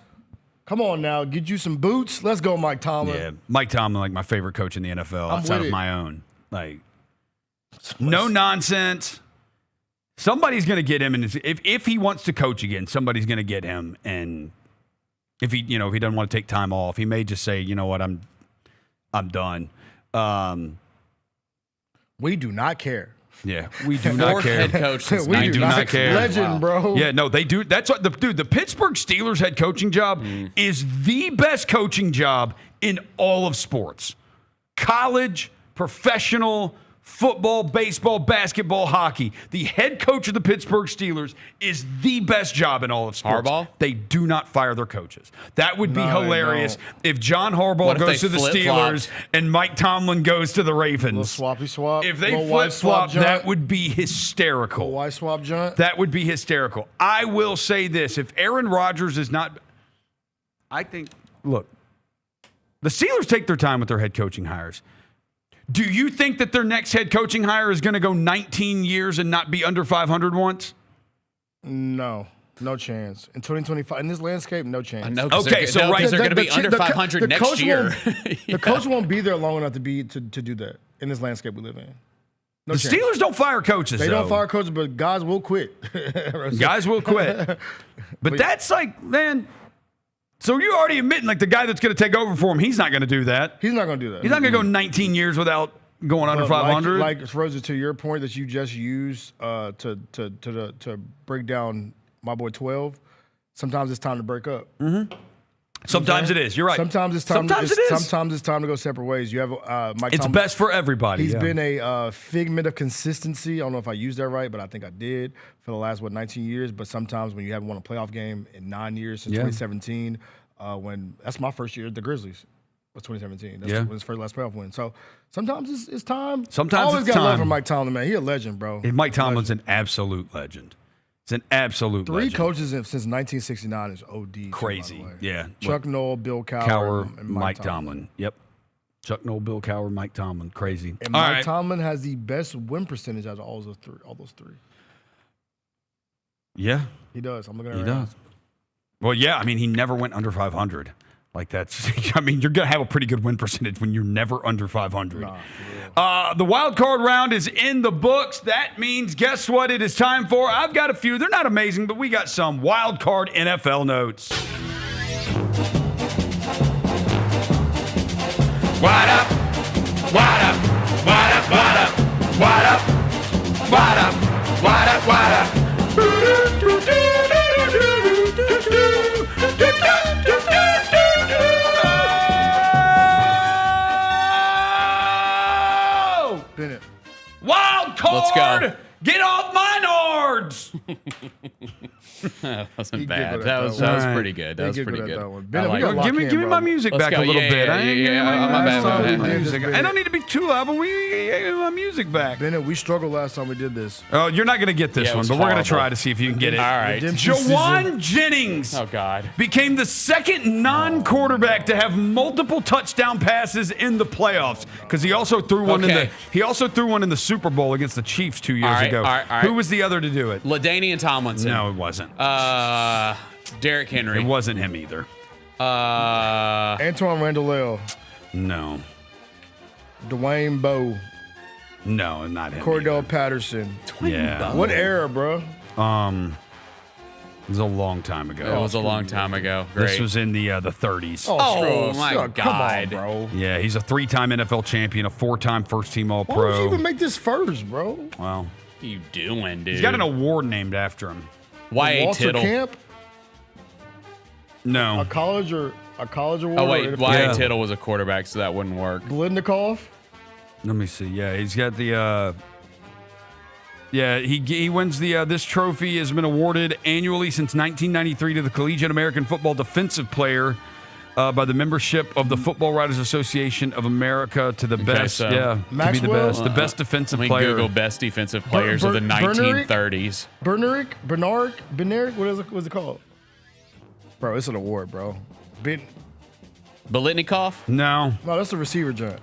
Come on now, get you some boots. Let's go, Mike Tomlin. Yeah, Mike Tomlin, my favorite coach in the NFL outside of my own. No nonsense. Somebody's going to get him, and if he wants to coach again, somebody's going to get him. And if he doesn't want to take time off, he may just say, you know what, I'm done. We do not care. Yeah, we do not care. Head coach since we do not care. Legend, bro. Yeah, no, they do. That's what the Pittsburgh Steelers head coaching job is the best coaching job in all of sports. college, professional football, baseball, basketball, hockey. The head coach of the Pittsburgh Steelers is the best job in all of sports. Harbaugh? They do not fire their coaches. That would be hilarious if John Harbaugh goes to the Steelers and Mike Tomlin goes to the Ravens. Swappy swap. If they flip-flop, that would be hysterical. Why swap John? That would be hysterical. I will say this. If Aaron Rodgers is not... I think... Look, the Steelers take their time with their head coaching hires. Do you think that their next head coaching hire is going to go 19 years and not be under 500 once? No chance. In 2025, in this landscape, no chance. Okay, so they're going to be under 500 next year. The coach won't be there long enough to do that in this landscape we live in. The Steelers don't fire coaches. They don't fire coaches, but guys will quit. Guys will quit. But that's like, man. So you're already admitting, like, the guy that's going to take over for him, he's not going to do that. He's not going to do that. He's not going to go 19 years without going under 500. Like Roser, to your point that you just used to break down my boy 12, sometimes it's time to break up. Mm-hmm. Sometimes it is. You're right. Sometimes it's time. Sometimes it is. Sometimes it's time to go separate ways. You have Mike. It's Tomlin. best for everybody. He's been a figment of consistency. I don't know if I used that right, but I think I did for the last 19 years. But sometimes when you haven't won a playoff game in 9 years since 2017, when that's my first year at the Grizzlies was 2017. That's when his first last playoff win. So sometimes it's time. Sometimes I always it's got time. love for Mike Tomlin, man. He a legend, bro. Mike Tomlin's an absolute legend. It's an absolute Three legend. coaches since 1969 is OD. Crazy. Too, by the way. Yeah. Chuck Noll, Bill Cowher, and Mike Tomlin. Yep. Chuck Noll, Bill Cowher, Mike Tomlin. Crazy. And Mike Tomlin has the best win percentage out of all those three. Yeah. He does. I'm looking at it. He does. Well, yeah. I mean, he never went under 500. Like, that's, I mean, you're going to have a pretty good win percentage when you're never under 500. The wild card round is in the books. That means, guess what it is time for? I've got a few. They're not amazing, but we got some wild card NFL notes. What up? What up? What up? What up? What up? What up? What up? What up? Bennett. Wild card! Let's go. Get off my nards! That wasn't bad. That was pretty good. That was pretty good. Give me my music back a little bit. My bad. I don't need to be too loud, but we get my music back. Bennett, we struggled last time we did this. Oh, you're not going to get this one, but we're going to try to see if you can get it. All right. Jawan Jennings became the second non-quarterback to have multiple touchdown passes in the playoffs because he also threw one in the Super Bowl against the Chiefs 2 years ago. Who was the other to do it? LaDainian Tomlinson. No, it wasn't. Derrick Henry. It wasn't him either. Antoine Randall. No. Dwayne Bowe. No, not him. Cordell Patterson. Yeah. What era, bro? It was a long time ago. It was a long time ago. Great. This was in the 30s. Oh my God. Come on, bro. Yeah, he's a 3-time NFL champion, a 4-time first-team All-Pro. Why would you even make this first, bro? Well, what are you doing, dude? He's got an award named after him. Y.A. Walter Tittle. Camp? No. A college award? Oh, wait. Y.A. Tittle was a quarterback, so that wouldn't work. Blindnikov? Let me see. Yeah, he's got the... he wins the... this trophy has been awarded annually since 1993 to the Collegiate American Football Defensive Player by the membership of the Football Writers Association of America to the best. So to be the best. The best defensive player. Google best defensive players of the 1930s. Berneric? What is it called? Bro, it's an award, bro. Bolitnikov? No, that's a receiver, John.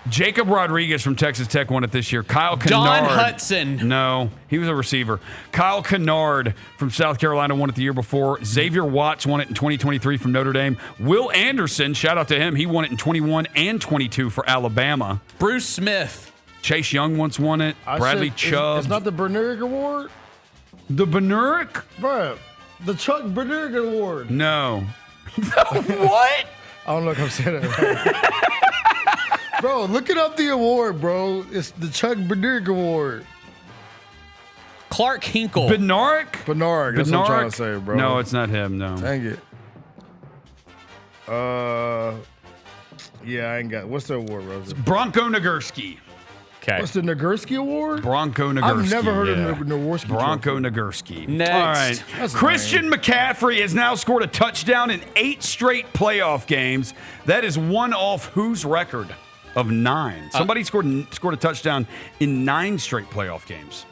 Jacob Rodriguez from Texas Tech won it this year. Kyle Kennard. John Hudson. No, he was a receiver. Kyle Kennard from South Carolina won it the year before. Xavier Watts won it in 2023 from Notre Dame. Will Anderson, shout out to him, he won it in 21 and 22 for Alabama. Bruce Smith. Chase Young once won it. Bradley Chubb. It's not the Berneric Award? The Berneric? Bro, the Chuck Berneric Award. No. What? I don't know if I'm saying that right. Bro, looking up the award, bro. It's the Chuck Berneric Award. Clark Hinkle. Bernard? That's what I'm trying to say, bro. No, it's not him, no. Dang it. Yeah, I ain't got. What's the award, Rosa? Bronco Nagurski. Okay. What's the Nagurski Award? Bronco Nagurski. I've never heard of Nagurski. Bronco Nagurski. Next. All right. That's Christian McCaffrey has now scored a touchdown in 8 straight playoff games. That is one off whose record of 9? Somebody scored a touchdown in 9 straight playoff games.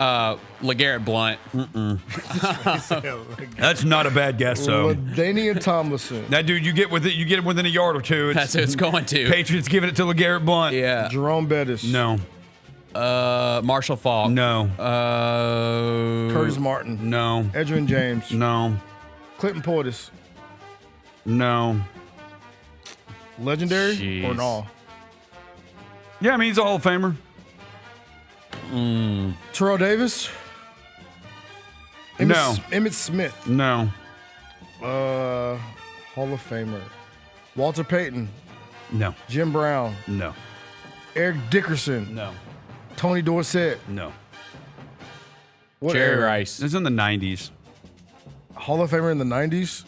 LeGarrette Blount. That's not a bad guess, though. Daniel Tomlinson. That dude, you get within a yard or two. That's who it's going to. Patriots giving it to LeGarrette Blount. Yeah. Jerome Bettis. No. Marshall Faulk. No. Curtis Martin. No. Edgerrin James. No. Clinton Portis. No. Legendary Jeez. or no? Yeah, I mean, he's a Hall of Famer. Terrell Davis. Emmitt Smith. No. Hall of Famer. Walter Payton. No. Jim Brown. No. Eric Dickerson. No. Tony Dorsett. No. What Jerry era? Rice. It's in the 90s. Hall of Famer in the 90s.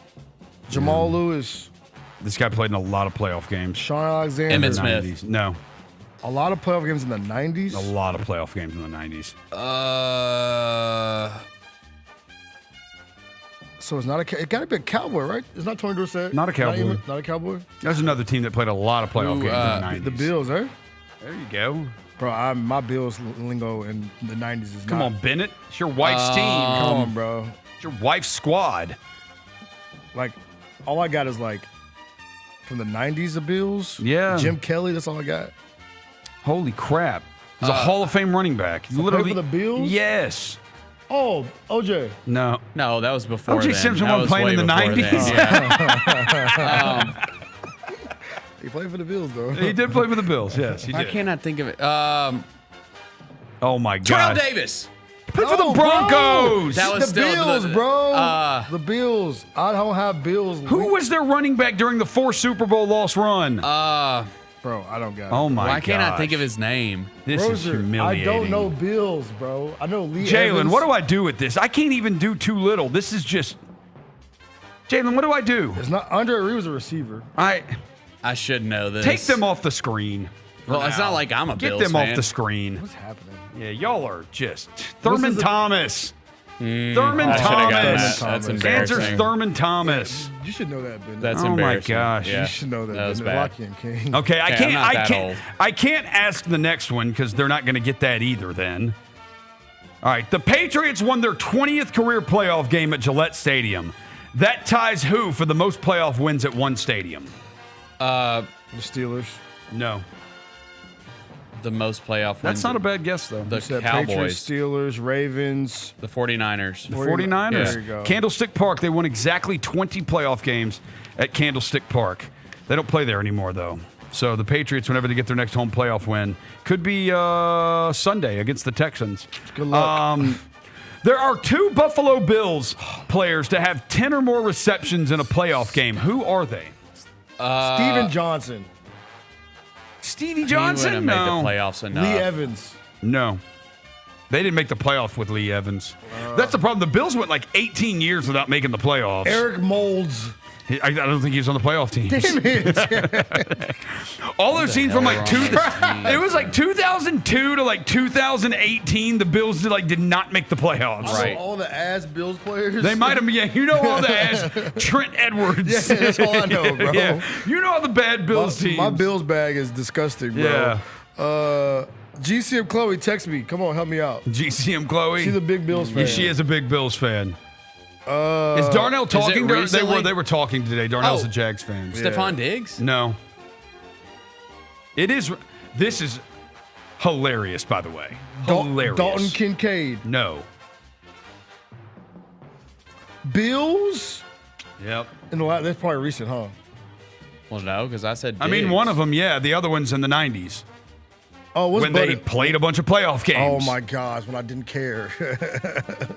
Jamal Lewis. This guy played in a lot of playoff games. Sean Alexander. Emmitt Smith. 90s. No. A lot of playoff games in the 90s. A lot of playoff games in the 90s. So it's not it got to be a Cowboy, right? It's not Tony Dorsett. Not a Cowboy. Not a Cowboy. There's another team that played a lot of playoff games in the 90s. The Bills, eh? There you go. Bro, my Bills lingo in the 90s is Come not. on, Bennett. It's your wife's team. Come on, bro. It's your wife's squad. Like, all I got is like from the 90s of Bills. Yeah. Jim Kelly, that's all I got. Holy crap. He's a Hall of Fame running back. He's literally for the Bills? Yes. Oh, OJ. No. No, that was before O.J. then. Simpson That wasn't was playing way in the before 90s. then, yeah. He played for the Bills, though. He did play for the Bills, yes. He I did. cannot think of it. Oh, my Terrell God. Davis. Played for the Oh, Broncos. That was the still Bills, bro. the Bills. I don't have Bills. Who was their running back during the 4 Super Bowl loss run? Bro, I don't got it. Oh, my God. Why can't I think of his name? This is Roser, humiliating. I don't know Bills, bro. I know Lee Jaylon, Evans. what do I do with this? I can't even do too little. This is just... Jaylon, what do I do? It's not Andre Reed was a receiver. I should know this. Take them off the screen. Well, it's not like I'm a Get Bills them fan. off the screen. What's happening? Yeah, y'all are just... Thurman is a- Thomas. Thurman I should've gotten Thomas. that. That's Answer's embarrassing. Thurman Thomas. You should know that, Ben. That's Oh, my embarrassing. gosh. Yeah. You should know that. That was Ben. bad. Locky and King. Okay, I Okay, I'm not that can't. old. I can't ask the next one because they're not going to get that either. Then, all right. The Patriots won their 20th career playoff game at Gillette Stadium. That ties who for the most playoff wins at one stadium? The Steelers. No, The most playoff wins. that's not a bad guess though. The You said Cowboys. Patriots, Steelers, Ravens. The 49ers. The 49ers. Yeah. There you go. Candlestick Park. They won exactly 20 playoff games at Candlestick Park. They don't play there anymore though. So the Patriots, whenever they get their next home playoff win, could be Sunday against the Texans. Good luck. There are 2 Buffalo Bills players to have 10 or more receptions in a playoff game. Who are they? Steven Johnson. Stevie He Johnson? wouldn't have No. made the playoffs enough. Lee Evans. No. They didn't make the playoff with Lee Evans. That's the problem. The Bills went like 18 years without making the playoffs. Eric Molds. I don't think he was on the playoff team. Damn it. All those scenes from like hell it was like 2002 to like 2018. The Bills did not make the playoffs. Right. All the ass Bills players. They might have. Yeah, you know all the ass Trent Edwards. Yeah, that's all I know, bro. Yeah, you know all the bad Bills teams. My Bills bag is disgusting, bro. Yeah. GCM Chloe, text me. Come on, help me out. GCM Chloe. She's a big Bills fan. Yeah, she is a big Bills fan. Is Darnell talking? They were talking today. Darnell's a Jags fan. Stephon Diggs? No. It is. This is hilarious, by the way. Hilarious. Dalton Kincaid. No. Bills? Yep. That's probably recent, huh? Well, no, because I said I mean, Diggs. one of them, yeah. The other one's in the 90s. Oh, when they played a bunch of playoff games. Oh my gosh, when I didn't care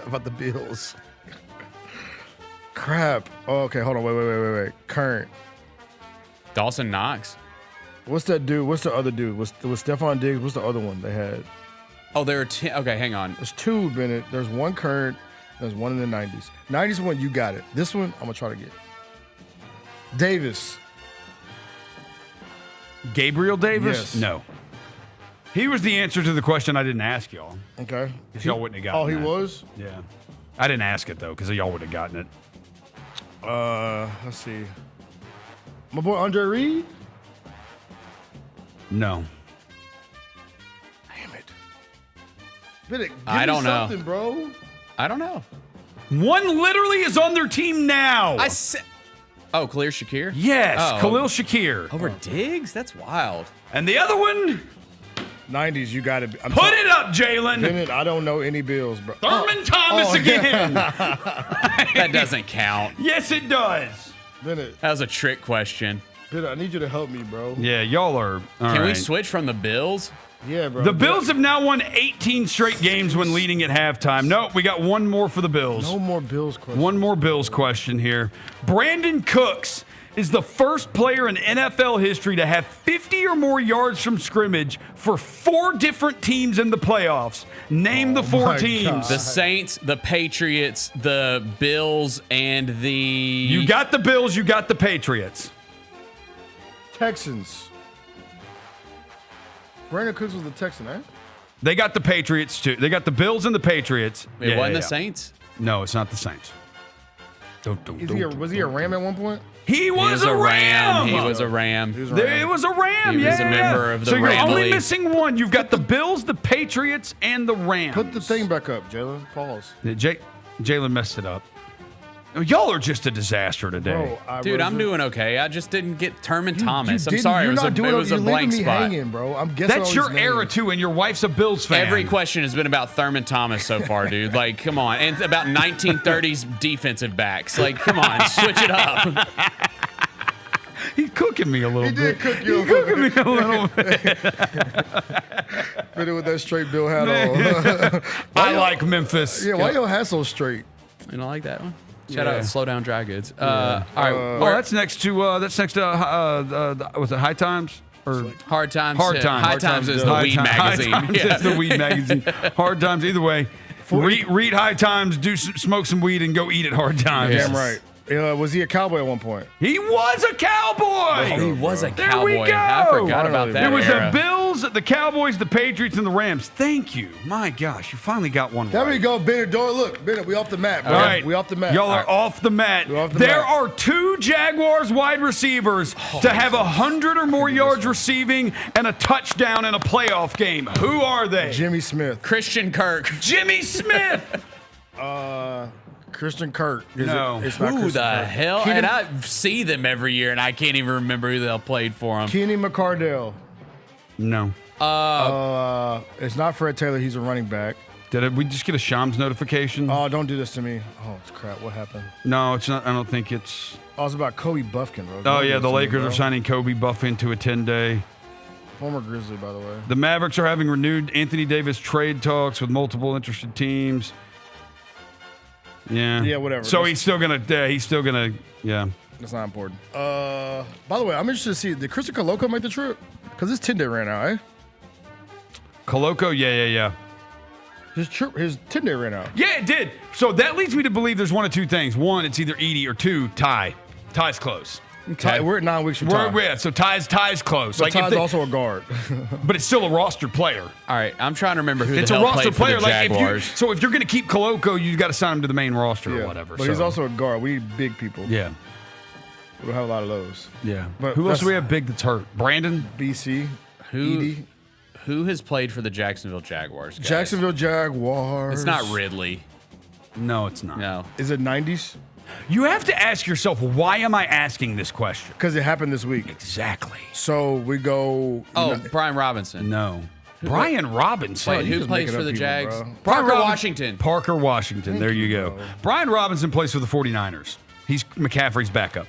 about the Bills. Crap. Oh, okay, hold on. Wait. Current. Dawson Knox. What's that dude? What's the other dude? Was Stephon Diggs? What's the other one they had? Oh, there are okay, hang on. There's 2, Bennett. There's one current. There's one in the 90s. 90s one, you got it. This one, I'm going to try to get. Davis. Gabriel Davis? Yes. No. He was the answer to the question I didn't ask y'all. Okay. Because y'all wouldn't have gotten Oh, he that. was? Yeah. I didn't ask it, though, because y'all would have gotten it. Let's see. My boy Andre Reed? No. Damn it. Bennett, give I me don't know. something, bro. I don't know. One literally is on their team now. Oh, Khalil Shakir? Yes, Oh. Khalil Shakir. Over Diggs? That's wild. And the other one? 90s, you got to be. Put it up, Jaylon. Bennett, I don't know any Bills, bro. Thurman Thomas again. That doesn't count. Yes, it does. Bennett, That was a trick question. Bennett, I need you to help me, bro. Yeah, y'all are. Can we switch from the Bills? Yeah, bro. The Bills have now won 18 straight games when leading at halftime. Nope, we got one more for the Bills. No more Bills question. One more Bills question here. Brandon Cooks is the first player in NFL history to have 50 or more yards from scrimmage for 4 different teams in the playoffs. Name the 4 teams. The Saints, the Patriots, the Bills, and the... You got the Bills, you got the Patriots. Texans. Brandon Cooks was the Texan, eh? They got the Patriots, too. They got the Bills and the Patriots. It wasn't the Saints? No, it's not the Saints. Was he a Ram at one point? He was a Ram. He was a Ram. It was a Ram, He was a member of the So you're only Rambley. missing one. You've got the Bills, the Patriots, and the Rams. Put the thing back up, Jaylon. Pause. Jalen messed it up. Y'all are just a disaster today. Bro, Dude, I'm doing okay. I just didn't get Terman Thomas. I'm didn't- sorry. You're It was not doing a you're blank leaving me spot. hanging, bro. I'm guessing That's all your these era, names. too, and your wife's a Bills fan. Every question has been about Thurman Thomas so far, dude. Like, come on. And about 1930s defensive backs. Like, come on. Switch it up. He's cooking me a little He bit. did cook you a He's little cooking me a little bit. Fit it with that straight Bill hat on. I like Memphis. Yeah, why your hat so straight? You don't like that one? Shout Yeah. out Slow Down Dry Goods. All right. Oh, that's next to was it High Times or Hard Times. Hard Times? High Times is the High weed Times- magazine. High Times is the weed magazine. Hard Times. Either way, read High Times, smoke some weed, and go eat at Hard Times. Damn right. Was he a Cowboy at one point? He was a Cowboy. Oh, he was a There we Cowboy. go. I forgot about that. There was era. the Bills, the Cowboys, the Patriots, and the Rams. Thank you. My gosh, you finally got one There right. we go, Bennett. Doyle, look, Bennett, we off the mat, bro. All right. We off the mat. Y'all are off the mat. We're off the There mat. are 2 Jaguars wide receivers to have 100 or more yards receiving and a touchdown in a playoff game. Who are they? Jimmy Smith. Christian Kirk. Jimmy Smith. Christian Kirk. No. It's not Who Christian the Kirk. hell? Kenny, And I see them every year, and I can't even remember who they played for them. Kenny McCardell. No. It's not Fred Taylor. He's a running back. Did we just get a Shams notification? Oh, don't do this to me. Oh, it's crap. What happened? No, it's not. I don't think it's. Oh, it's about Kobe Buffkin, bro. Oh, Don't do yeah, this the to me, Lakers bro. are signing Kobe Buffin to a 10-day. Former Grizzly, by the way. The Mavericks are having renewed Anthony Davis trade talks with multiple interested teams. Yeah. Yeah, whatever. So he's still gonna. Yeah. That's not important. By the way, I'm interested to see, did Christian Coloco make the trip? Because his 10-day ran out, eh? Coloco, yeah. His 10-day ran out. Yeah, it did. So that leads me to believe there's one of 2 things. One, it's either Edie, or 2, Ty. Ty's close. Ty, we're at 9 weeks from Ty. So Ty's close. But Ty's also a guard. But it's still a roster player. All right, I'm trying to remember who It's the a hell roster played for player. the Jaguars. If you're going to keep Coloco, you got to sign him to the main roster or whatever. But he's also a guard. We need big people. Yeah. We don't have a lot of those. Yeah. But Who else that's- do we have big that's hurt? Brandon? BC. Who has played for the Jacksonville Jaguars? Guys? Jacksonville Jaguars. It's not Ridley. No, it's not. No. Is it 90s? You have to ask yourself, why am I asking this question? Because it happened this week. Exactly. So we go. Brian Robinson. No. Brian Robinson. Wait, who plays for the Jags? bro. Parker Washington. Parker Washington. There you go. Brian Robinson plays for the 49ers. He's McCaffrey's backup.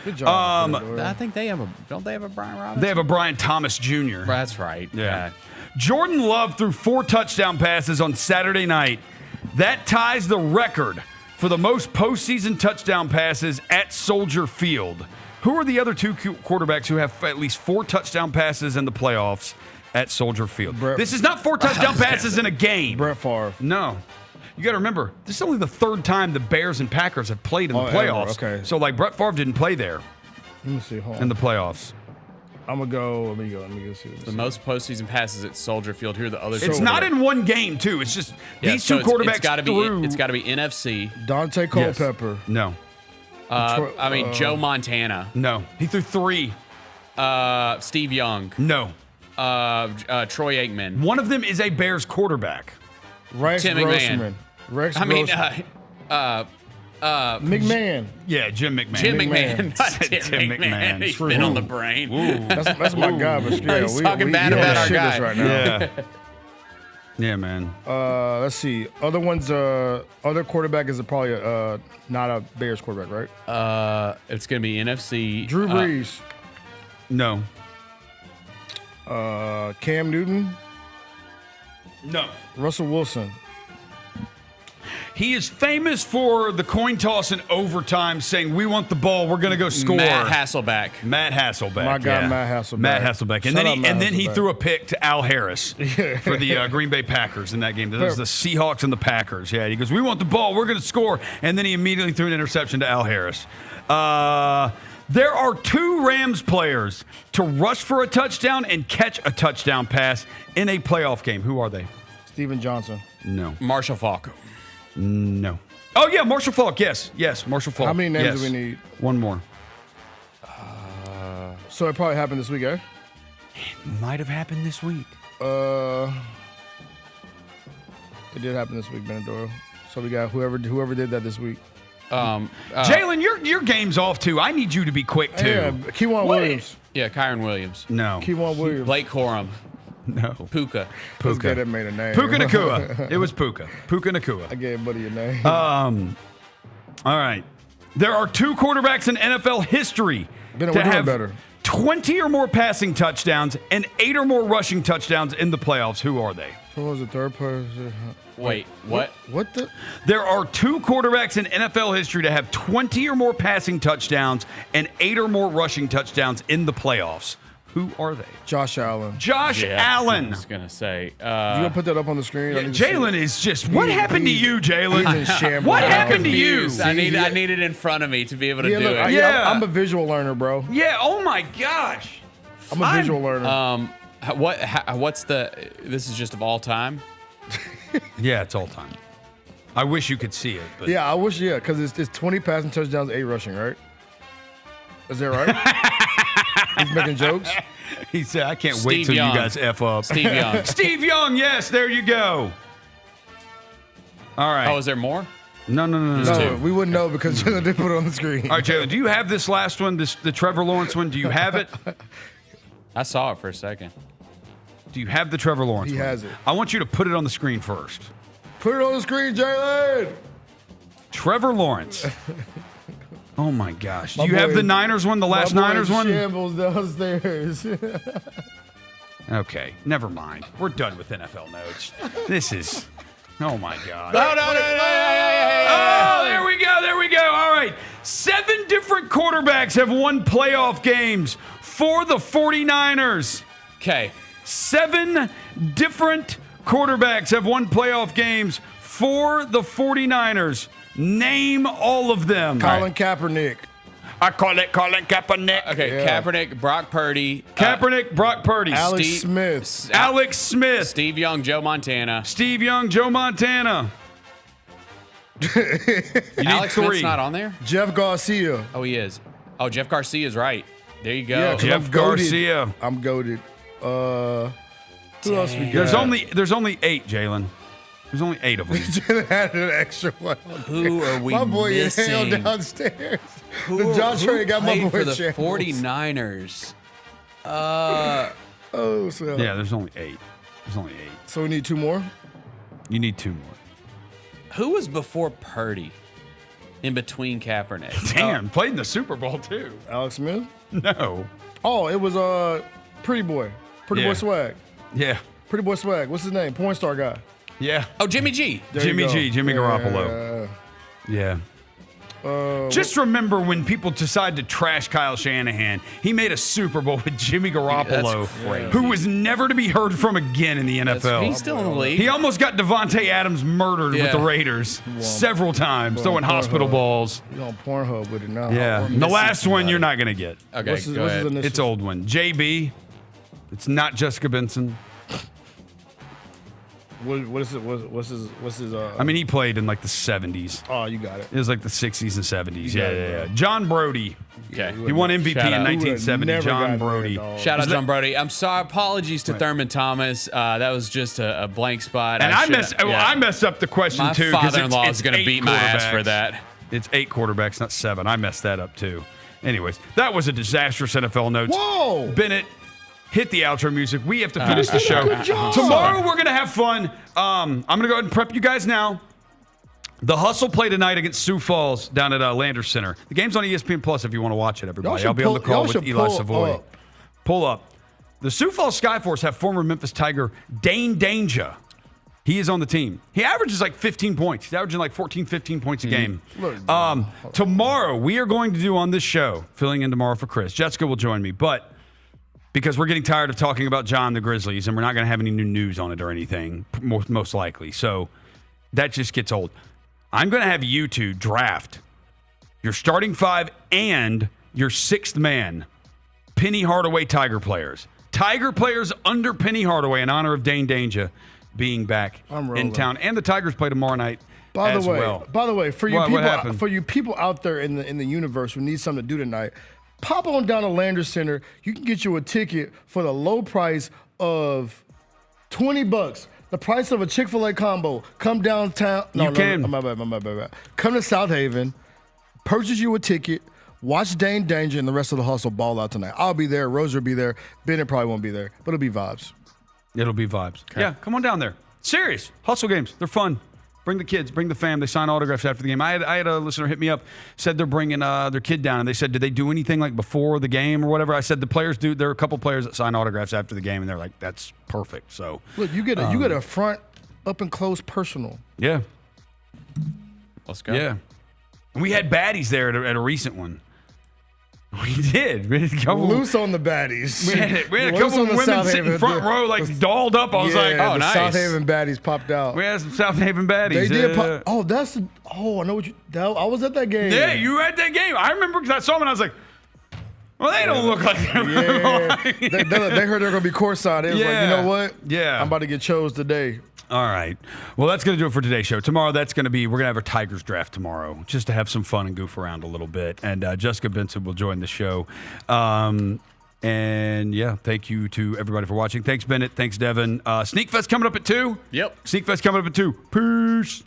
Good job. I think they have a. Don't they have a Brian Robinson? They have a Brian Thomas Jr. That's right. Yeah. Jordan Love threw 4 touchdown passes on Saturday night. That ties the record for the most postseason touchdown passes at Soldier Field. Who are the other 2 quarterbacks who have at least 4 touchdown passes in the playoffs at Soldier Field? This is not 4 touchdown passes in a game. Brett Favre. No. You got to remember, this is only the 3rd time the Bears and Packers have played in the ever, playoffs. okay. So, Brett Favre didn't play there Let me see. Hold on. in the playoffs. I'm gonna go. Let me go see. The most postseason passes at Soldier Field. Here are the other. It's not in one game, too. It's just these two quarterbacks. It's got to be NFC. Dante Culpepper. Yes. No. Joe Montana. No. He threw 3. Steve Young. No. Troy Aikman. One of them is a Bears quarterback. Rex Grossman. McMahon. Yeah, Jim McMahon. Jim McMahon. Tim McMahon. He's been on the brain. That's my guy. But he's talking bad about our guy right now. Yeah. Yeah, man. Let's see. Other ones. Other quarterback is probably not a Bears quarterback, right? It's gonna be NFC. Drew Brees. No. Cam Newton. No. Russell Wilson. He is famous for the coin toss in overtime, saying, "We want the ball. We're going to go score." Matt Hasselbeck. My guy, Matt Hasselbeck. Matt Hasselbeck. And then he threw a pick to Al Harris for the Green Bay Packers in that game. That was the Seahawks and the Packers. Yeah, he goes, "We want the ball. We're going to score." And then he immediately threw an interception to Al Harris. There are 2 Rams players to rush for a touchdown and catch a touchdown pass in a playoff game. Who are they? Steven Johnson. No. Marshall Faulk. No. Oh, yeah, Marshall Faulk. Yes, Marshall Faulk. How many names do we need? One more. So it probably happened this week, eh? It might have happened this week. It did happen this week, Bennett Doyle. So we got whoever did that this week. Jaylon, your game's off, too. I need you to be quick, too. Yeah, Keywan Williams. Yeah, Kyron Williams. No. Keywan Williams. Blake Corum. No. Puka. This guy that made a name. Puka Nacua. It was Puka. Puka Nacua. I gave buddy a name. All right. There are 2 quarterbacks in NFL history to have better. 20 or more passing touchdowns and 8 or more rushing touchdowns in the playoffs. Who are they? Who was the third person? Wait, what? What the? There are 2 quarterbacks in NFL history to have 20 or more passing touchdowns and 8 or more rushing touchdowns in the playoffs. Who are they? Josh Allen. Josh Allen. I was going to say. You going to put that up on the screen? Yeah, Jaylon is just. What happened to you, Jaylon? He's in shambles. What happened to you? I need it in front of me to be able to do look, it. I'm a visual learner, bro. Yeah. Oh my gosh. I'm a visual learner. What's the? This is just of all time. Yeah, it's all time. I wish you could see it. But. Yeah, I wish. Yeah, because it's 20 passing touchdowns, 8 rushing, right? Is that right? He's making jokes. He said, "I can't wait till you guys F up." Steve Young. Steve Young, yes, there you go. All right. Oh, is there more? No. No, we wouldn't know because Jaylon didn't put it on the screen. All right, Jaylon, do you have this last one, the Trevor Lawrence one? Do you have it? I saw it for a second. Do you have the Trevor Lawrence one? He has it. I want you to put it on the screen first. Put it on the screen, Jaylon. Trevor Lawrence. Oh my gosh! Do you have the Niners one, the last Niners one? Shambles downstairs. Okay, never mind. We're done with NFL notes. This is. Oh my God! No. Oh, there we go. All right, 7 different quarterbacks have won playoff games for the 49ers. Okay. 7 different quarterbacks have won playoff games for the 49ers. Name all of them. Colin Kaepernick. I call it Colin Kaepernick. Okay, yeah. Kaepernick, Brock Purdy. Brock Purdy. Alex Smith. Alex Smith. Steve Young, Joe Montana. Steve Young, Joe Montana. Alex Smith's not on there? Jeff Garcia. Oh, he is. Oh, Jeff Garcia's right. There you go. Yeah, Jeff Garcia. I'm goated. Who else we got? There's only 8, Jaylon. There's only 8 of them. Jaylon had an extra one. Who are we my boy missing? inhaled downstairs. Who Josh Ray got my boy for the shambles. 49ers? So. Yeah, there's only 8. There's only 8. So we need 2 more? You need 2 more. Who was before Purdy? In between Kaepernick. Damn, played in the Super Bowl too. Alex Smith? No. Oh, it was Pretty Boy. Pretty Boy Swag. Yeah. Pretty Boy Swag. What's his name? Porn star guy. Yeah. Oh, Jimmy G. There Jimmy you go. G. Jimmy Garoppolo. Yeah. Just remember when people decide to trash Kyle Shanahan, he made a Super Bowl with Jimmy Garoppolo, who was never to be heard from again in the NFL. He's still in the league. He almost got Devontae Adams murdered with the Raiders several times, throwing hospital balls. You're on Pornhub with it now. Yeah. The last one you're not going to get. Okay, go ahead. It's old one. JB. It's not Jessica Benson. What's his? I mean, he played in like the 70s. Oh, you got it. It was like the 60s and 70s. Yeah. John Brody. Okay. He won MVP in 1970. John Brody. Shout out John Brody. I'm sorry. Apologies to Thurman Thomas. That was just a blank spot. And I messed up the question too. My father-in-law is going to beat my ass for that. It's 8 quarterbacks, not 7. I messed that up too. Anyways, that was a disastrous NFL notes. Whoa! Bennett, hit the outro music. We have to finish the show. Tomorrow we're going to have fun. I'm going to go ahead and prep you guys now. The Hustle play tonight against Sioux Falls down at Landers Center. The game's on ESPN Plus if you want to watch it, everybody. I'll be on the call with Eli Savoy. Pull up. The Sioux Falls Skyforce have former Memphis Tiger Dane Danger. He is on the team. He averages like 15 points. He's averaging like 14, 15 points a game. Tomorrow, we are going to do on this show, filling in tomorrow for Chris. Jessica will join me, but because we're getting tired of talking about John the Grizzlies, and we're not going to have any new news on it or anything, most likely. So that just gets old. I'm going to have you two draft your starting 5 and your 6th man, Penny Hardaway Tiger players. Tiger players under Penny Hardaway in honor of Dane Danger being back in town. And the Tigers play tomorrow night as well. By the way, for you people out there in the universe who need something to do tonight, pop on down to Landers Center. You can get you a ticket for the low price of $20. The price of a Chick-fil-A combo. Come downtown. My bad. Come to South Haven. Purchase you a ticket. Watch Dane Danger and the rest of the Hustle ball out tonight. I'll be there. Roser will be there. Bennett probably won't be there, but it'll be vibes. It'll be vibes. Okay. Yeah, come on down there. Serious. Hustle games. They're fun. Bring the kids. Bring the fam. They sign autographs after the game. I had a listener hit me up, said they're bringing their kid down, and they said, did they do anything like before the game or whatever? I said the players do. There are a couple players that sign autographs after the game, and they're like, that's perfect. So look, you get a front up and close personal. Yeah. Let's go. Yeah. And we had baddies there at a recent one. We did. We had a couple loose on the baddies. We had a couple of women sitting front row, like dolled up. I was like, oh, nice. South Haven baddies popped out. We had some South Haven baddies. They did pop. I know what you. I was at that game. Yeah, you were at that game. I remember because I saw them and I was like, well, they don't look like them. Yeah. they heard they're going to be courtside. It was like, you know what? Yeah. I'm about to get chose today. All right. Well, that's going to do it for today's show. Tomorrow, we're going to have our Tigers draft tomorrow, just to have some fun and goof around a little bit. And Jessica Benson will join the show. And yeah, thank you to everybody for watching. Thanks, Bennett. Thanks, Devin. Sneak Fest coming up at 2. Yep. Sneak Fest coming up at 2. Peace.